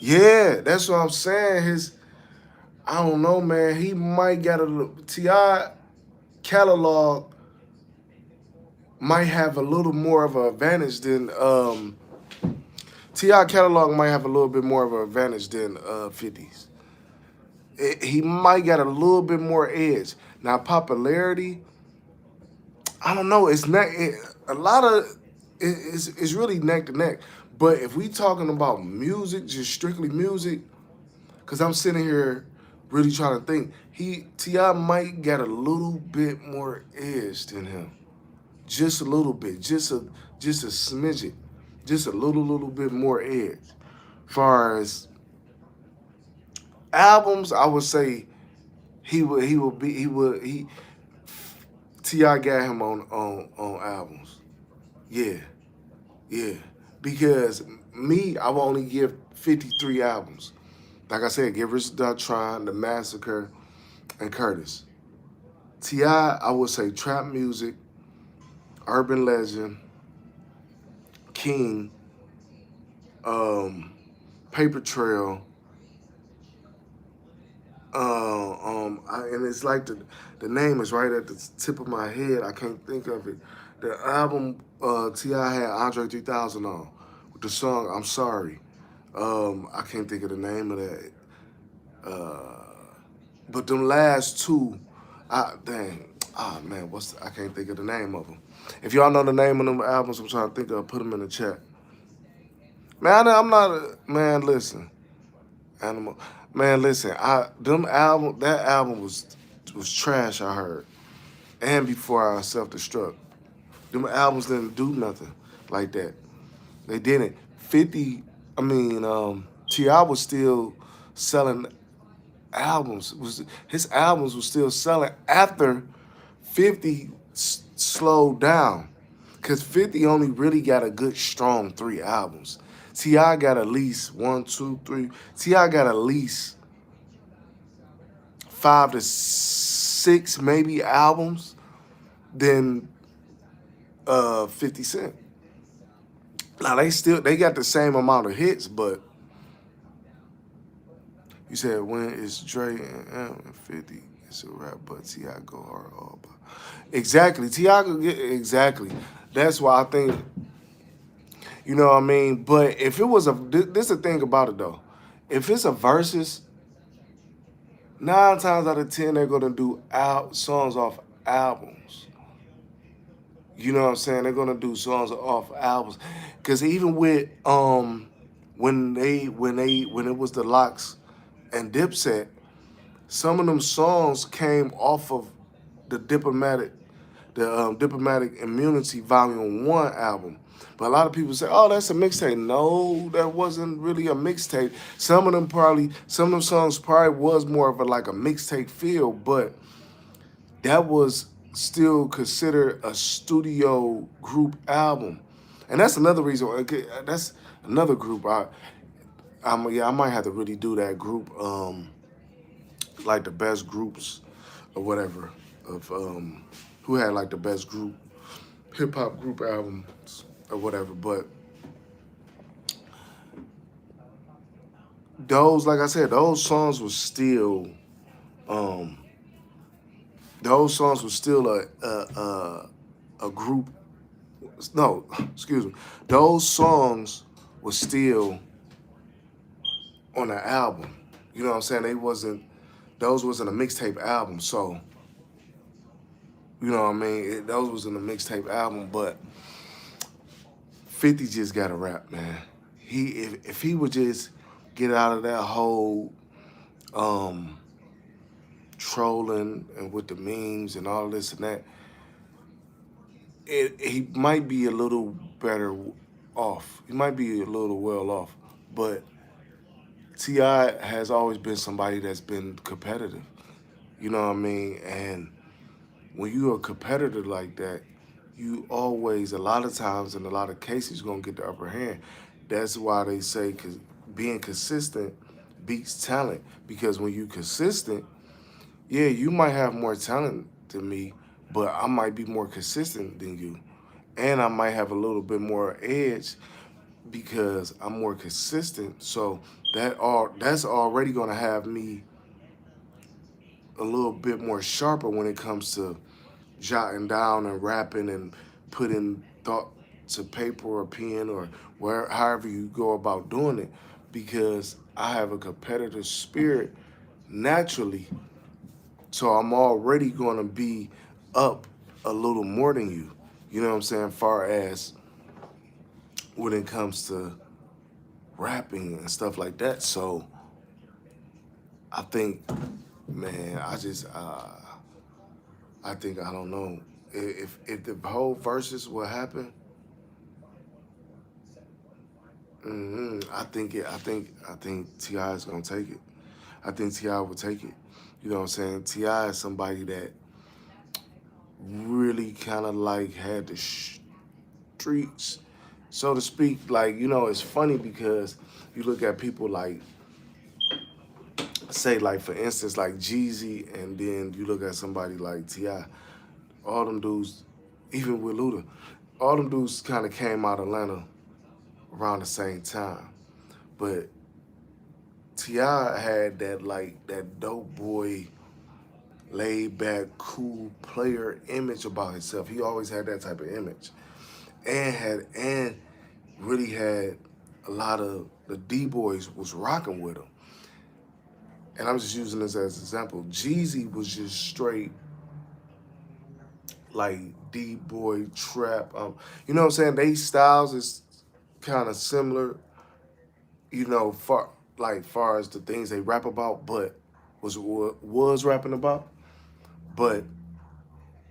Yeah, that's what I'm saying. I don't know, man. He might got a Ti catalog might have a little more of an advantage than Ti catalog might have a little bit more of an advantage than 50s. He might got a little bit more edge. Now popularity, I don't know. It's not a lot of it's really neck to neck. But if we talking about music, just strictly music, because I'm sitting here really trying to think, Ti might got a little bit more edge than him. Just a little bit, just a smidget, just a little bit more edge. Far as albums, I would say he Ti got him on albums. Yeah, yeah. Because me, I will only give 53 albums. Like I said, Give Rich Dot Trying, The Massacre, and Curtis. Ti, I would say trap music, Urban Legend, King, Paper Trail, and it's like the name is right at the tip of my head. I can't think of it. The album Ti had Andre 3000 on with the song "I'm Sorry." I can't think of the name of that. But them last two, man, I can't think of the name of them. If y'all know the name of them albums, I'm trying to think of. Put them in the chat. Man, I'm not a man. Listen, animal. Man, listen. That album was trash. I heard, and before I self destruct, them albums didn't do nothing like that. They didn't. 50. I mean, Ti was still selling albums. His albums were still selling after 50 slowed down. Because 50 only really got a good, strong 3 albums. T.I. got at least 1, 2, 3. T.I. got at least 5 to 6 maybe albums than 50 Cent. Now they got the same amount of hits, but you said when it's Dre and 50, it's a rap, but T.I. go hard all by. Exactly. T.I. could get exactly. That's why I think, you know what I mean? But if it was this is the thing about it though. If it's a versus, 9 times out of 10 they're gonna do songs off albums. You know what I'm saying? They're gonna do songs off albums, cause even with when it was the Locks and Dipset, some of them songs came off of the Diplomatic Immunity Volume 1 album. But a lot of people say, "Oh, that's a mixtape." No, that wasn't really a mixtape. Some of them songs probably was more of a like a mixtape feel, but that was still considered a studio group album. And that's another reason. Okay, that's another group. Yeah, I might have to really do that group, like the best groups or whatever of who had like the best group hip hop group albums or whatever. But those, like I said, um, those songs were still a group. No, excuse me. Those songs were still on the album. You know what I'm saying? Those wasn't a mixtape album. So you know what I mean. Those wasn't a mixtape album, but 50 just got to rap, man. If he would just get out of that whole um, trolling and with the memes and all this and that, he might be a little better off. He might be a little well off, but Ti has always been somebody that's been competitive. You know what I mean? And when you're a competitor like that, you always, a lot of times, in a lot of cases, you're gonna get the upper hand. That's why they say, cause being consistent beats talent. Because when you consistent, yeah, you might have more talent than me, but I might be more consistent than you, and I might have a little bit more edge because I'm more consistent. So that's already gonna have me a little bit more sharper when it comes to jotting down and rapping and putting thought to paper or pen or however you go about doing it, because I have a competitive spirit naturally. So I'm already going to be up a little more than you. You know what I'm saying? Far as when it comes to rapping and stuff like that. So I think, man, I think I don't know if the whole verses will happen. I think Ti is gonna take it. I think Ti will take it. You know what I'm saying? Ti is somebody that really kind of like had the streets, so to speak. Like, you know, it's funny because you look at people like, say, like for instance, like Jeezy, and then you look at somebody like Ti. All them dudes, even with Luda, all them dudes kind of came out of Atlanta around the same time. But Ti had that like that dope boy, laid back, cool player image about himself. He always had that type of image, and really had a lot of the D boys was rocking with him. And I'm just using this as an example. Jeezy was just straight like D boy trap. You know what I'm saying? They styles is kind of similar, you know, far as the things they rap about, but was rapping about. But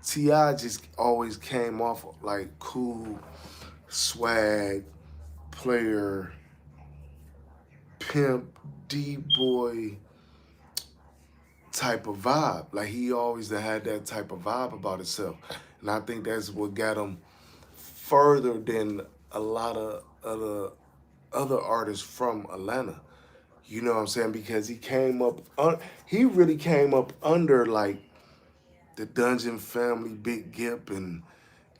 Ti just always came off like cool, swag, player, pimp, D boy type of vibe. Like he always had that type of vibe about himself, and I think that's what got him further than a lot of other artists from Atlanta. You know what I'm saying? Because he really came up under like the Dungeon Family, Big Gip, and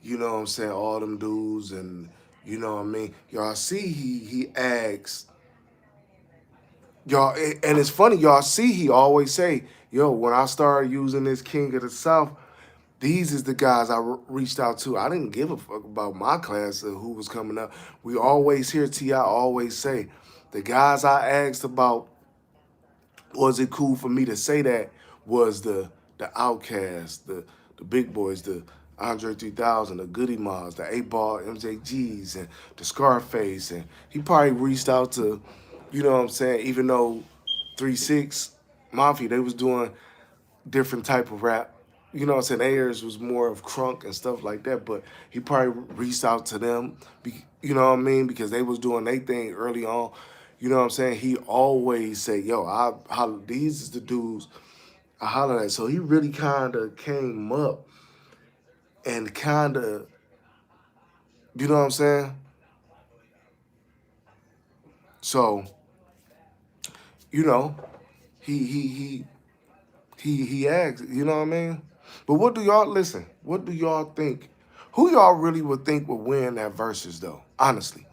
you know what I'm saying, all them dudes, and you know what I mean. Y'all see, he asks y'all, and it's funny. Y'all see, he always say, "Yo, when I started using this King of the South, these is the guys I reached out to. I didn't give a fuck about my class or who was coming up." We always hear Ti always say, "The guys I asked about Was it cool for me to say that was the Outcast, the Big Boys, the Andre 3000, the Goody Mob, the 8 Ball MJGs, and the Scarface, and he probably reached out to, you know what I'm saying, even though 3 6 Mafia, they was doing different type of rap. You know what I'm saying? Ayers was more of crunk and stuff like that, but he probably reached out to them, you know what I mean? Because they was doing their thing early on. You know what I'm saying? He always say, yo, these is the dudes I holler at. So he really kind of came up and kind of, you know what I'm saying? So, you know, he he he he asked, you know what I mean? But what do y'all listen? What do y'all think? Who y'all really would think would win that versus though? Honestly,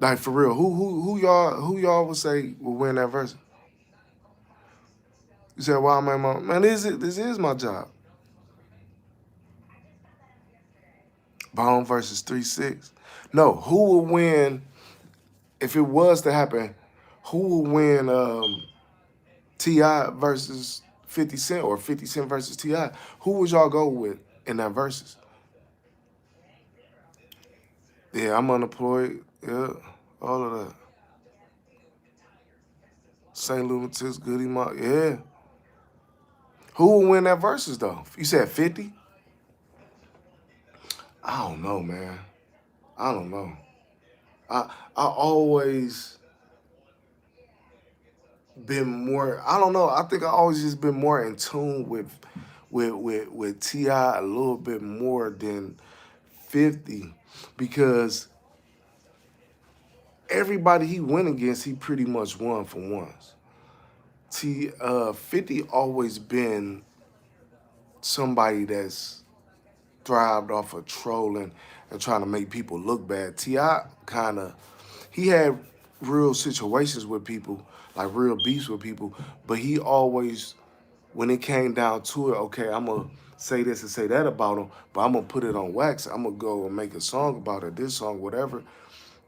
like for real, who y'all would say would win that versus? You said, "Why, man? This is my job." Bone versus 3 6. No, who would win if it was to happen? Who would win? Ti versus 50 Cent or 50 Cent versus Ti? Who would y'all go with in that versus? Yeah, I'm unemployed. Yeah, all of that. St. Lunatics, Goody Mob. Yeah. Who will win that versus though? You said 50? I don't know, man. I don't know. I always been more. I don't know. I think I always just been more in tune with Ti a little bit more than 50 because everybody he went against, he pretty much won for once. 50 always been somebody that's thrived off of trolling and trying to make people look bad. Ti kind of he had real situations with people, like real beefs with people, but he always, when it came down to it, okay, I'm gonna say this and say that about him, but I'm gonna put it on wax. I'm gonna go and make a song about it, this song, whatever.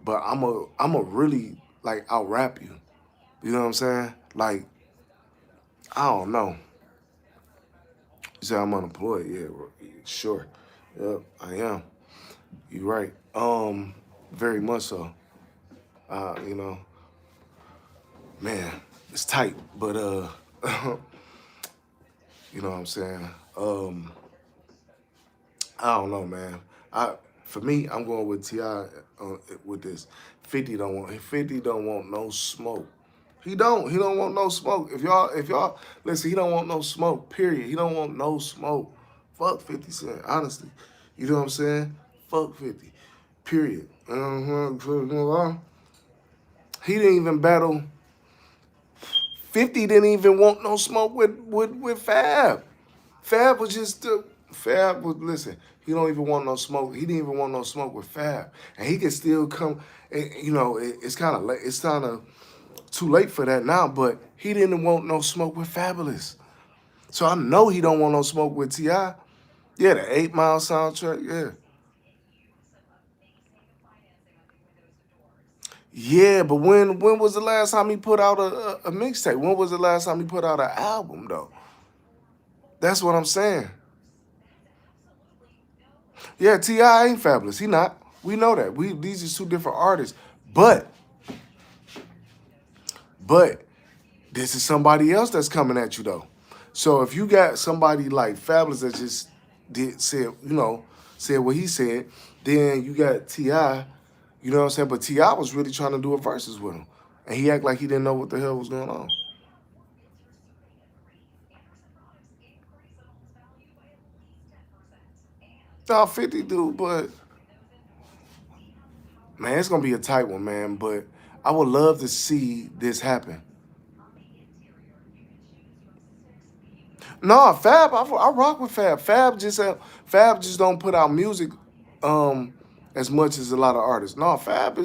But I'm a really like out rap you. You know what I'm saying? Like I don't know. You say I'm unemployed? Yeah, sure. Yep, I am. You're right. Very much so. You know, man, it's tight, but you know what I'm saying. I don't know, man. I For me, I'm going with Ti with this. 50 don't want no smoke. He don't want no smoke. If y'all listen, he don't want no smoke. Period. He don't want no smoke. Fuck 50 Cent. Honestly, you know what I'm saying? Fuck 50. Period. He didn't even battle. 50 didn't even want no smoke with Fab. Fab was just Fab was listen. He don't even want no smoke. He didn't even want no smoke with Fab, and he can still come. You know, it's kind of late. It's kind of too late for that now. But he didn't want no smoke with Fabulous, so I know he don't want no smoke with Ti. Yeah, the 8 Mile soundtrack. Yeah, yeah. But when was the last time he put out a mixtape? When was the last time he put out an album though? That's what I'm saying. Yeah, Ti ain't Fabulous. He not. We know that. These are two different artists. But but this is somebody else that's coming at you though. So if you got somebody like Fabulous that just said what he said, then you got Ti. You know what I'm saying? But Ti was really trying to do a versus with him, and he act like he didn't know what the hell was going on. Nah, 50 dude, but man, it's gonna be a tight one, man. But I would love to see this happen. No, Fab, I rock with Fab. Fab just don't put out music as much as a lot of artists. No, Fab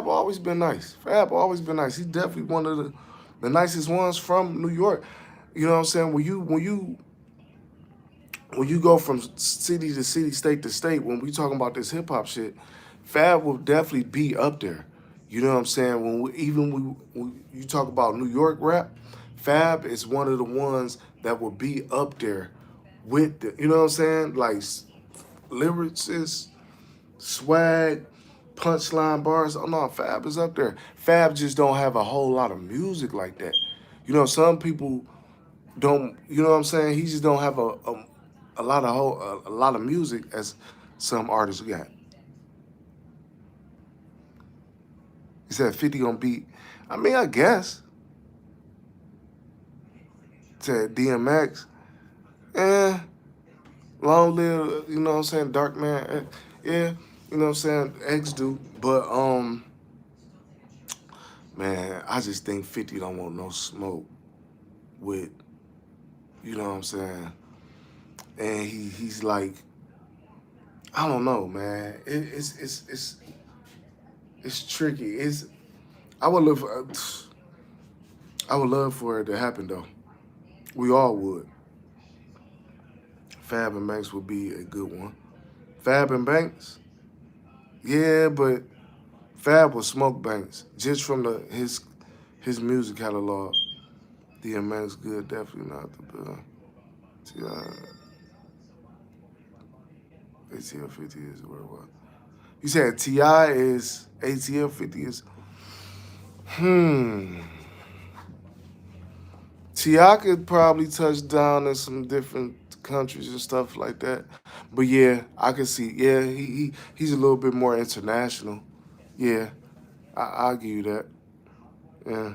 always been nice. Fab always been nice. He's definitely one of the nicest ones from New York. You know what I'm saying? When you go from city to city, state to state, when we talking about this hip hop shit, Fab will definitely be up there. You know what I'm saying? When you talk about New York rap, Fab is one of the ones that will be up there with the, you know what I'm saying? Like lyricists, swag, punchline bars. Oh no, Fab is up there. Fab just don't have a whole lot of music like that. You know, some people don't. You know what I'm saying? He just don't have a lot of a lot of music as some artists got. He said 50 gonna beat. I mean, I guess to DMX. Eh, long live. You know what I'm saying? Dark Man. Yeah. You know what I'm saying? X do. But man, I just think 50 don't want no smoke with, you know what I'm saying? And he's like, I don't know, man. It's tricky. It's I would love I would love for it to happen though. We all would. Fab and Banks would be a good one. Fab and Banks, yeah, but Fab was Smoke Banks just from his music catalog. DMX good, definitely not the bill. ATL 50 is where it was. You said Ti is ATL 50 is hmm. Ti could probably touch down in some different countries and stuff like that. But yeah, I can see. Yeah, he's a little bit more international. Yeah, I'll give you that. Yeah,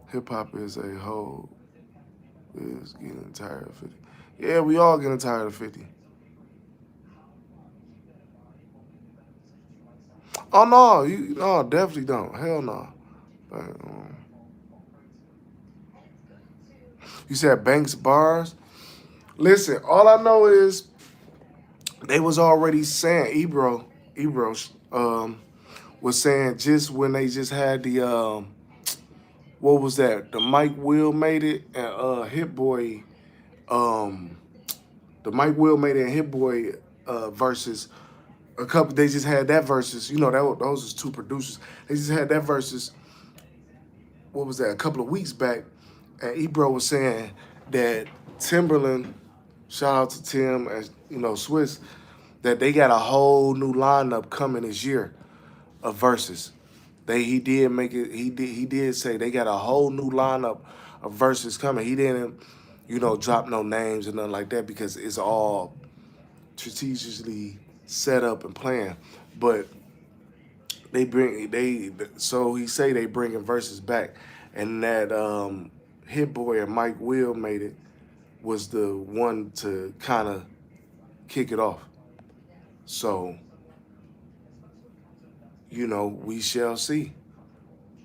hip hop as a whole is getting tired of 50. Yeah, we all getting tired of 50. Oh no, you no, definitely don't. Hell no. But, you said Banks bars. Listen, all I know is they was already saying Ebro was saying just when they just had the what was that? The Mike Will made it and Hit Boy um the Mike Will made it and Hit Boy versus a couple. They just had that versus. You know those was two producers. They just had that versus. What was that? A couple of weeks back, and Ebro was saying that Timberland. Shout out to Tim and Swiss. That they got a whole new lineup coming this year of verses. He did make it. He did say they got a whole new lineup of verses coming. He didn't drop no names and nothing like that because it's all strategically set up and planned. But so he say they bringing verses back, and that Hit Boy and Mike Will made it was the one to kind of kick it off. So we shall see.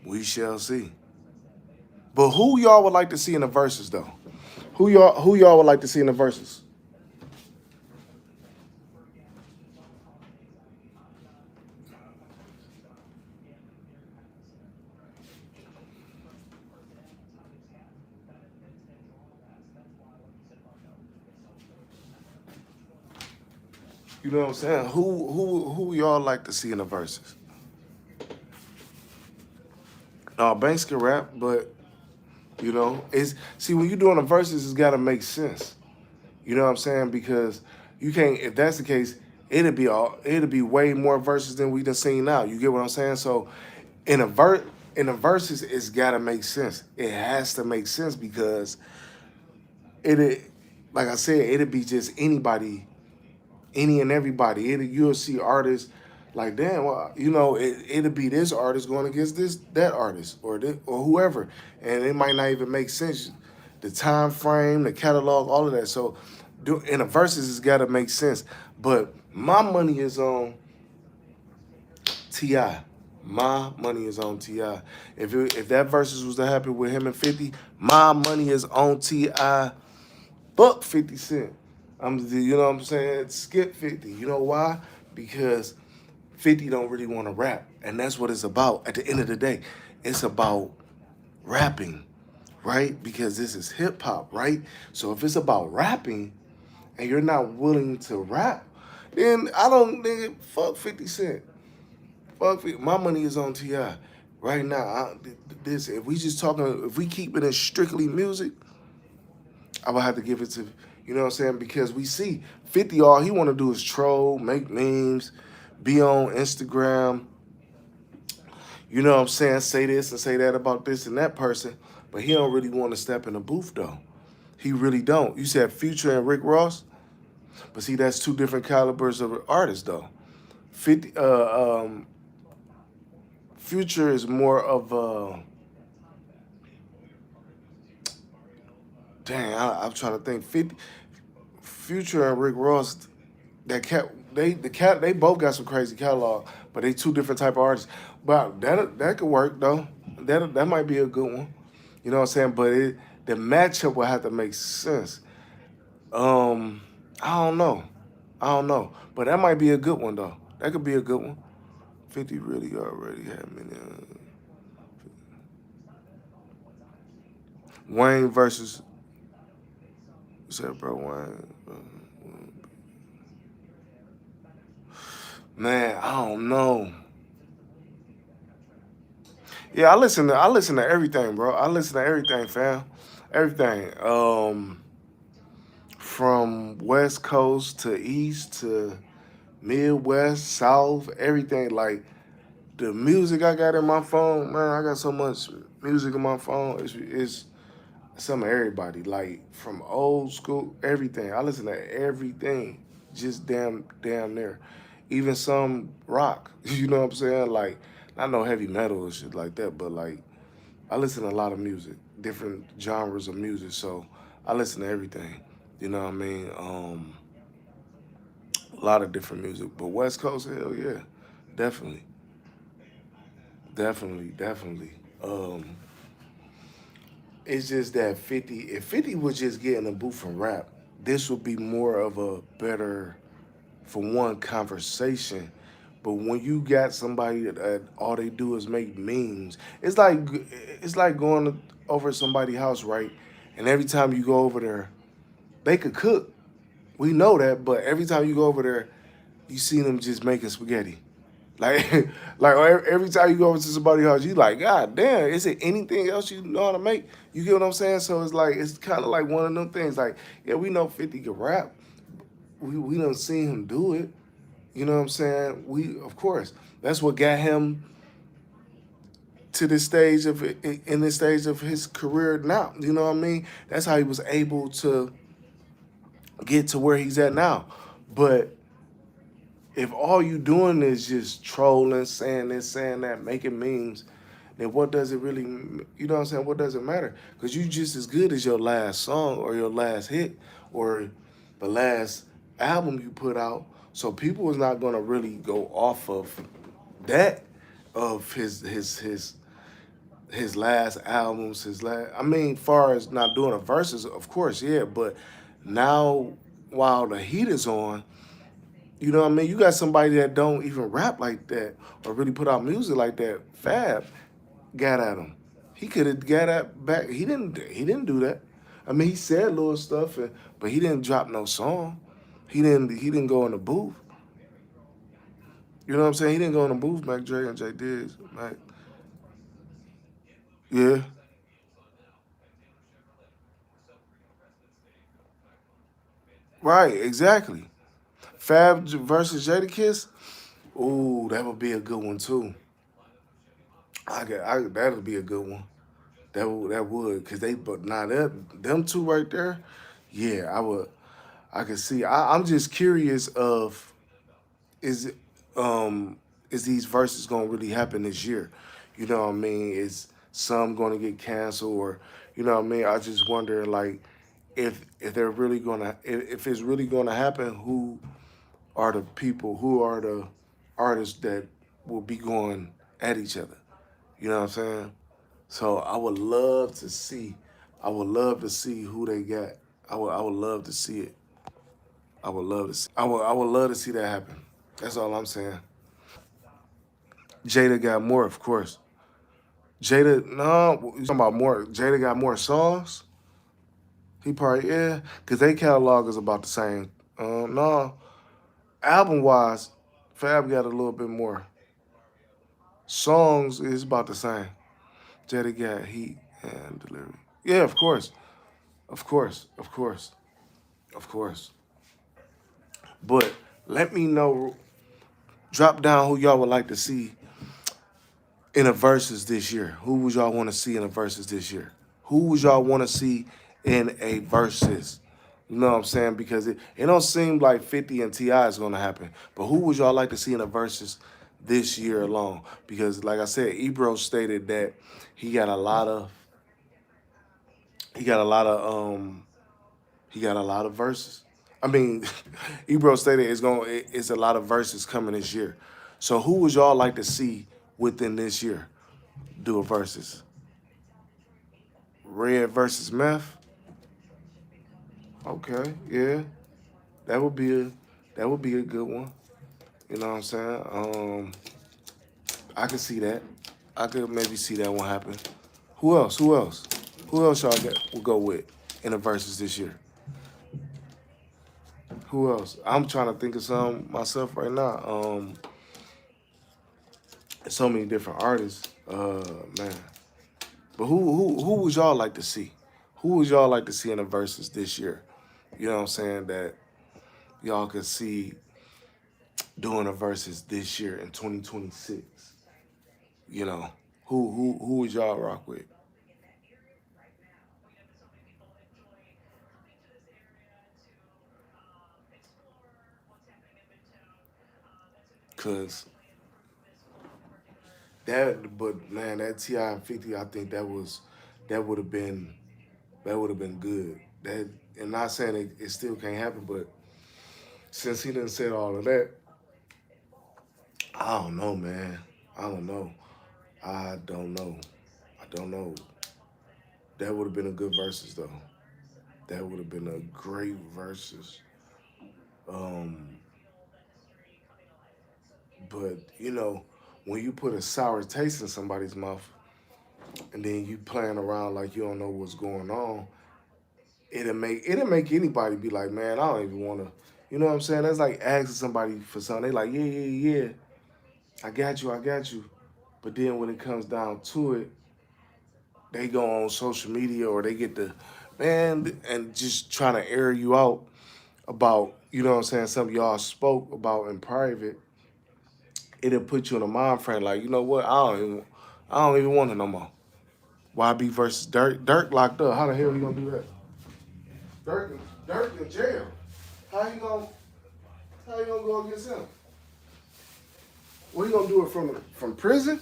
We shall see. But who y'all would like to see in the verses though? Who y'all would like to see in the verses? You know what I'm saying? Who y'all like to see in the verses? Banks can rap, but it's see when you're doing the verses, it's got to make sense. You know what I'm saying? Because you can't. If that's the case, it'd be way more verses than we done seen now. You get what I'm saying? So in a in the verses, it's got to make sense. It has to make sense because it, like I said, it'd be just anybody, any and everybody. You'll see artists like, damn, well, it'll be this artist going against that artist or whoever, and it might not even make sense. The time frame, the catalog, all of that. So, in a verses, it's got to make sense. But my money is on Ti. My money is on Ti. If that verses was to happen with him and 50, my money is on Ti. Fuck 50 Cent. You know what I'm saying? Skip 50. You know why? Because 50 don't really want to rap. And that's what it's about. At the end of the day, it's about rapping, right? Because this is hip hop, right? So if it's about rapping and you're not willing to rap, then I don't, nigga, fuck 50 Cent. Fuck 50. My money is on Ti. Right now, this if we just talking, if we keep it in strictly music, I would have to give it to, you know what I'm saying? Because we see 50, all he want to do is troll, make memes, be on Instagram, you know what I'm saying? Say this and say that about this and that person, but he don't really want to step in the booth though. He really don't. You said Future and Rick Ross, but see that's two different calibers of artists though. 50, Future is more of a, dang, I'm trying to think. 50, Future and Rick Ross, that cat, they both got some crazy catalog, but they two different type of artists. But that could work though. That might be a good one. You know what I'm saying? But the matchup will have to make sense. Um, I don't know. I don't know. But that might be a good one though. That could be a good one. 50 really already had many. Wayne versus, you said bro Wayne. Man, I don't know. Yeah, I listen to everything, bro. I listen to everything, fam. Everything. From West Coast to East to Midwest, South, everything. Like the music I got in my phone, man, I got so much music in my phone. It's some of everybody. Like from old school, everything. I listen to everything. Just damn near. Even some rock. You know what I'm saying? Like not no heavy metal or shit like that, but like I listen to a lot of music, different genres of music. So I listen to everything. You know what I mean? A lot of different music. But West Coast, hell yeah, definitely, definitely. It's just that 50. If 50 was just getting a booth from rap, this would be more of a better, for one, conversation. But when you got somebody that all they do is make memes, it's like going over somebody's house, right? And every time you go over there, they could cook. We know that, but every time you go over there, you see them just making spaghetti. Like, like every time you go over to somebody's house, you like, God damn, is it anything else you know how to make? You get what I'm saying? So it's like it's kind of like one of them things. Like, yeah, we know 50 can rap. We don't see him do it. You know what I'm saying? We of course that's what got him to this stage of in this stage of his career now. You know what I mean? That's how he was able to get to where he's at now. But if all you doing is just trolling, saying this, saying that, making memes, then what does it really, you know what I'm saying? What does it matter? Because you just as good as your last song or your last hit or the last album you put out. So people is not gonna really go off of that, of his last albums, his last. I mean, far as not doing a verses, of course, yeah. But now, while the heat is on, you know what I mean? You got somebody that don't even rap like that or really put out music like that. Fab got at him. He could have got at back. He didn't. He didn't do that. I mean, he said little stuff, but he didn't drop no song. He didn't. He didn't go in the booth. You know what I'm saying? He didn't go in the booth. Mac Dre and J Diggs. Like, yeah, right, exactly. Fab versus Jadakiss. Ooh, that would be a good one too. That'll be a good one. That would, cause they, but now that them two right there, yeah, I would. I could see. I'm just curious of is it, is these verses gonna really happen this year? You know what I mean? Is some gonna get canceled or you know what I mean? I just wonder like if they're really gonna if it's really gonna happen. Who are the people? Who are the artists that will be going at each other? You know what I'm saying? So I would love to see. I would love to see who they got. I would love to see it. I would love to see that happen. That's all I'm saying. Jada got more, of course. Jada, no, you talking about more? Jada got more songs. He probably yeah, cause they catalog is about the same. No, album wise, Fab got a little bit more. songs is about the same. Jetty got heat and delivery. Yeah, of course, of course, of course, of course. But let me know. Drop down who y'all would like to see in a versus this year. Who would y'all want to see in a versus this year? Who would y'all want to see in a versus? You know what I'm saying? Because it don't seem like 50 and Ti is gonna happen. But who would y'all like to see in a versus this year alone? Because like I said, Ebro stated that he got a lot of he got a lot of he got a lot of verses. I mean, Ebro stated it's a lot of verses coming this year. So who would y'all like to see within this year do a versus? Red versus Meth. Okay, yeah, that would be a that would be a good one. You know what I'm saying? I could see that. I could maybe see that one happen. Who else? Who else? Who else y'all will go with in the verses this year? Who else? I'm trying to think of some myself right now. So many different artists. Man. But who would y'all like to see? Who would y'all like to see in the verses this year? You know what I'm saying? That y'all could see doing a versus this year in 2026. You know, who would y'all rock with? Cause but man, that Ti and 50, I think that would have been that would have been good. That and not saying it still can't happen, but since he didn't said all of that, I don't know, man. I don't know. I don't know. I don't know. That would have been a good versus though. That would have been a great versus. Um, but you know, when you put a sour taste in somebody's mouth and then you playing around like you don't know what's going on, it'll make anybody be like, man, I don't even want to. You know what I'm saying? That's like asking somebody for something. They like, yeah, yeah, yeah, I got you, I got you. But then when it comes down to it, they go on social media or they get the man and just trying to air you out about, you know what I'm saying, something y'all spoke about in private. It'll put you in a mind frame like, you know what, I don't even want it no more. YB versus Dirk. Dirk locked up. How the hell you gonna do that? Dirk, Dirk in jail. How you gonna how you gonna go against him? What you gonna do it from prison?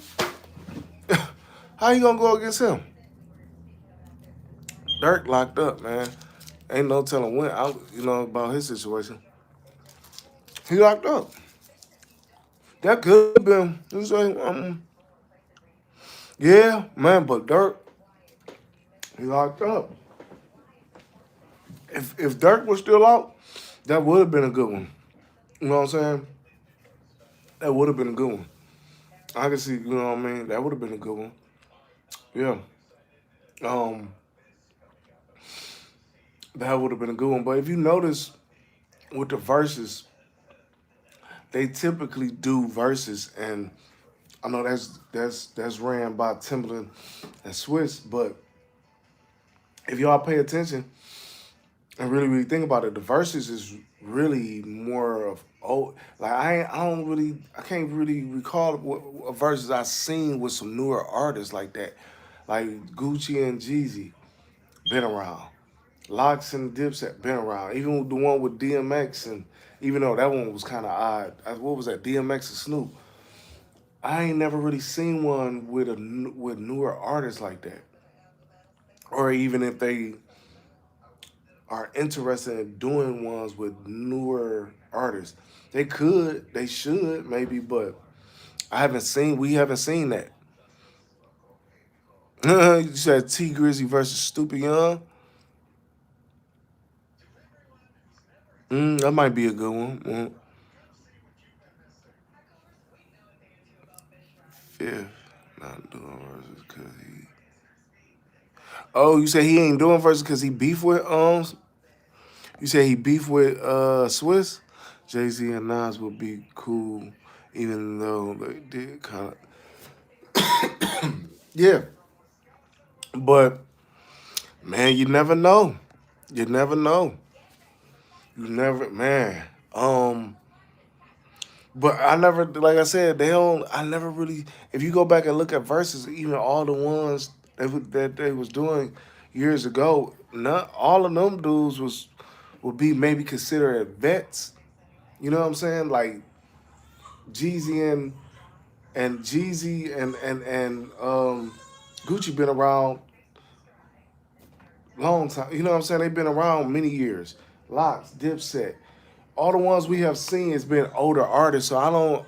How you gonna go against him? Dirk locked up, man. Ain't no telling when. You know about his situation. He locked up. That could have been. Yeah, man. But Dirk, he locked up. If Dirk was still out, that would have been a good one. You know what I'm saying? That would have been a good one. I can see. You know what I mean? That would have been a good one. Yeah. Um, that would have been a good one. But if you notice with the verses, they typically do verses, and I know that's ran by Timberland and Swiss, but if y'all pay attention and really think about it, the verses is really more of like I can't really recall what verses I seen with some newer artists like that, like Gucci and Jeezy been around, Locks and Dipset been around, even the one with DMX and even though that one was kind of odd, what was that DMX and Snoop? I ain't never really seen one with with newer artists like that, or even if they are interested in doing ones with newer artists. They should, maybe, but we haven't seen that. You said T Grizzy versus Stupid Young. That might be a good one. Fifth, not doing versus because he. Oh, you said he ain't doing versus because he beef with You said he beef with Swiss. Jay Z and Nas would be cool, even though they did kind of. Yeah, but man, you never know. You never know. You never, man. But I never, like I said, they don't. I never really. If you go back and look at verses, even all the ones that they was doing years ago, not all of them dudes would be maybe considered vets. You know what I'm saying? Like Jeezy and Jeezy and Gucci been around long time. You know what I'm saying? They've been around many years. Locks, Dipset, all the ones we have seen has been older artists. So I don't.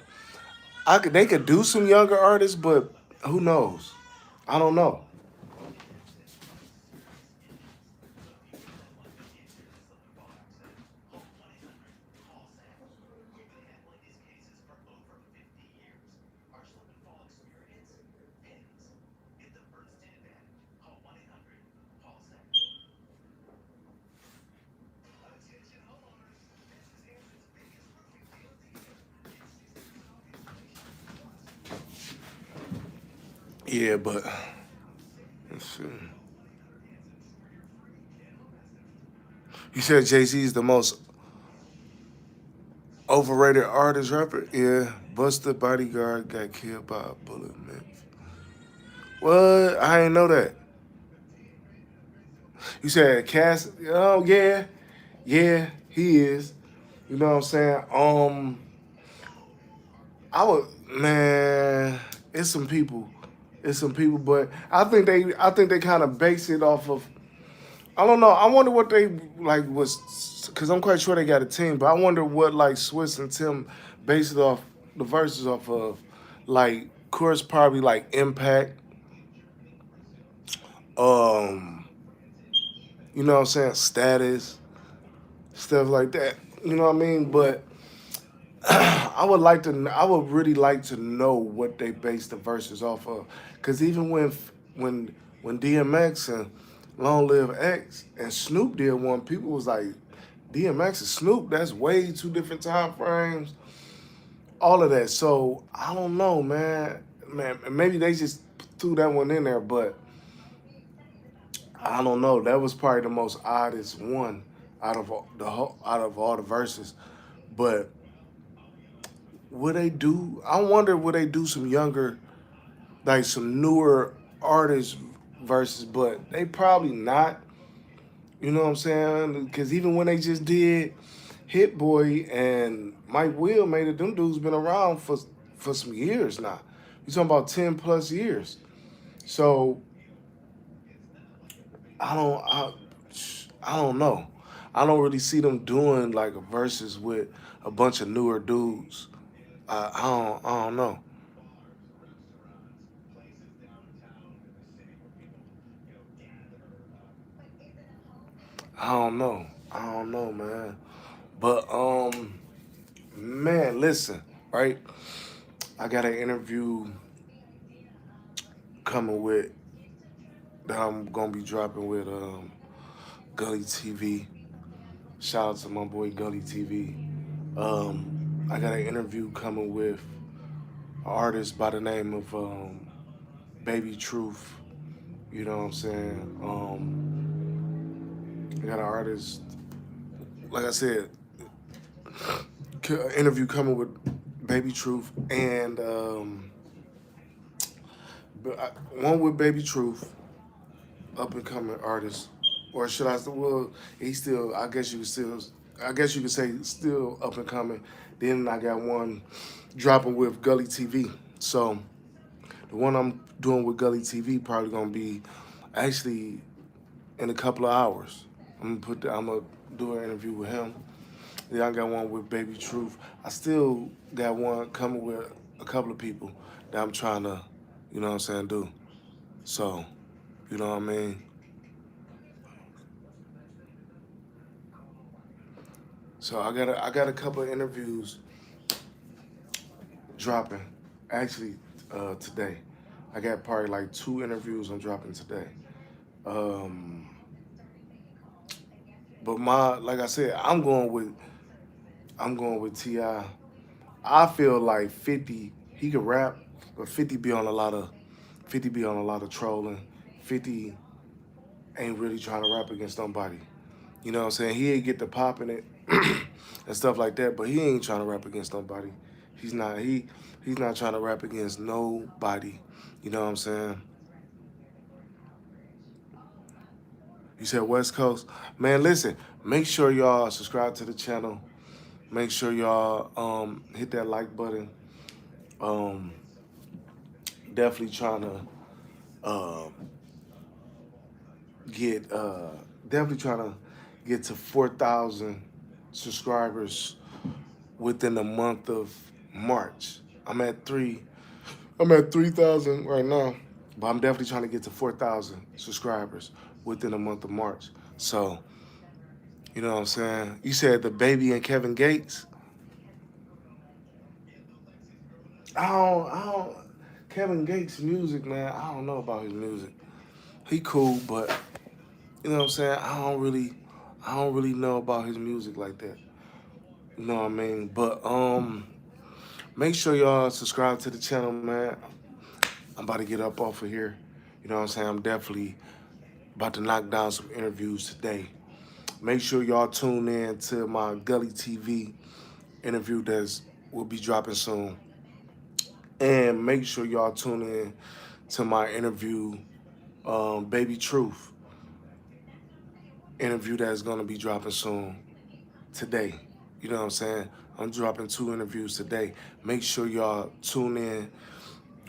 They could do some younger artists, but who knows? I don't know. Yeah, but let's see. You said Jay Z is the most overrated artist rapper. Yeah, Busta Bodyguard got killed by a bullet, man. What? I ain't know that. You said Cass? Oh yeah, yeah, he is. You know what I'm saying? I would, man. It's some people. It's some people, but I think they kind of base it off of. I don't know. I wonder what they like was because I'm quite sure they got a team, but I wonder what like Swiss and Tim based it off the verses off of. Like, of course, probably like Impact. Um, you know what I'm saying? Status, stuff like that. You know what I mean? But I would like to. I would really like to know what they base the verses off of. Because even when DMX and Long Live X and Snoop did one, people was like, DMX and Snoop, that's way two different time frames. All of that. So I don't know, man. Man, maybe they just threw that one in there, but I don't know. That was probably the most oddest one out of all the verses. But would they do? I wonder would they do some younger, like some newer artists verses? But they probably not. You know what I'm saying? Because even when they just did Hit Boy and Mike Will made it, them dudes been around for some years now. You talking about 10 plus years? So I don't I, I don't know. I don't really see them doing like a verses with a bunch of newer dudes. I don't know. I don't know. I don't know, man. But man, listen, right? I got an interview coming with that I'm gonna be dropping with Gully TV. Shout out to my boy Gully TV. I got an interview coming with an artist by the name of Baby Truth. You know what I'm saying? I got an artist, like I said, interview coming with Baby Truth and one with Baby Truth, up and coming artist, or should I? Well, he's still. I guess you could still. I guess you could say still up and coming. Then I got one dropping with Gully TV. So the one I'm doing with Gully TV probably gonna be actually in a couple of hours. I'm gonna do an interview with him. Then I got one with Baby Truth. I still got one coming with a couple of people that I'm trying to, you know what I'm saying, do. So, you know what I mean? So I got a couple of interviews dropping actually today. I got probably like two interviews I'm dropping today. Um, but my like I said, I'm going with Ti. I feel like 50 he could rap, but 50 be on a lot of 50 be on a lot of trolling. 50 ain't really trying to rap against nobody. You know what I'm saying? He ain't get the popping it and stuff like that, but he ain't trying to rap against nobody. He's not. He's not trying to rap against nobody. You know what I'm saying? You said West Coast. Man, listen, make sure y'all subscribe to the channel. Make sure y'all hit that like button. Um, definitely trying to um, get definitely trying to get to 4,000 subscribers within the month of March. I'm at 3,000 right now, but I'm definitely trying to get to 4,000 subscribers within the month of March. So, you know what I'm saying? You said the baby and Kevin Gates. I don't. Kevin Gates' music, man. I don't know about his music. He cool, but you know what I'm saying. I don't really know about his music like that. You know what I mean? But make sure y'all subscribe to the channel, man. I'm about to get up off of here. You know what I'm saying? I'm definitely about to knock down some interviews today. Make sure y'all tune in to my Gully TV interview that's will be dropping soon. And make sure y'all tune in to my interview, Baby Truth interview that's gonna be dropping soon today. You know what I'm saying? I'm dropping 2 interviews today. Make sure y'all tune in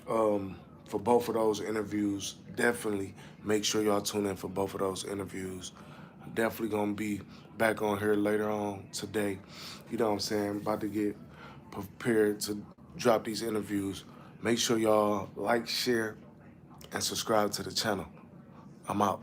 for both of those interviews. Definitely make sure y'all tune in for both of those interviews. I'm definitely gonna be back on here later on today. You know what I'm saying? About to get prepared to drop these interviews. Make sure y'all like, share, and subscribe to the channel. I'm out.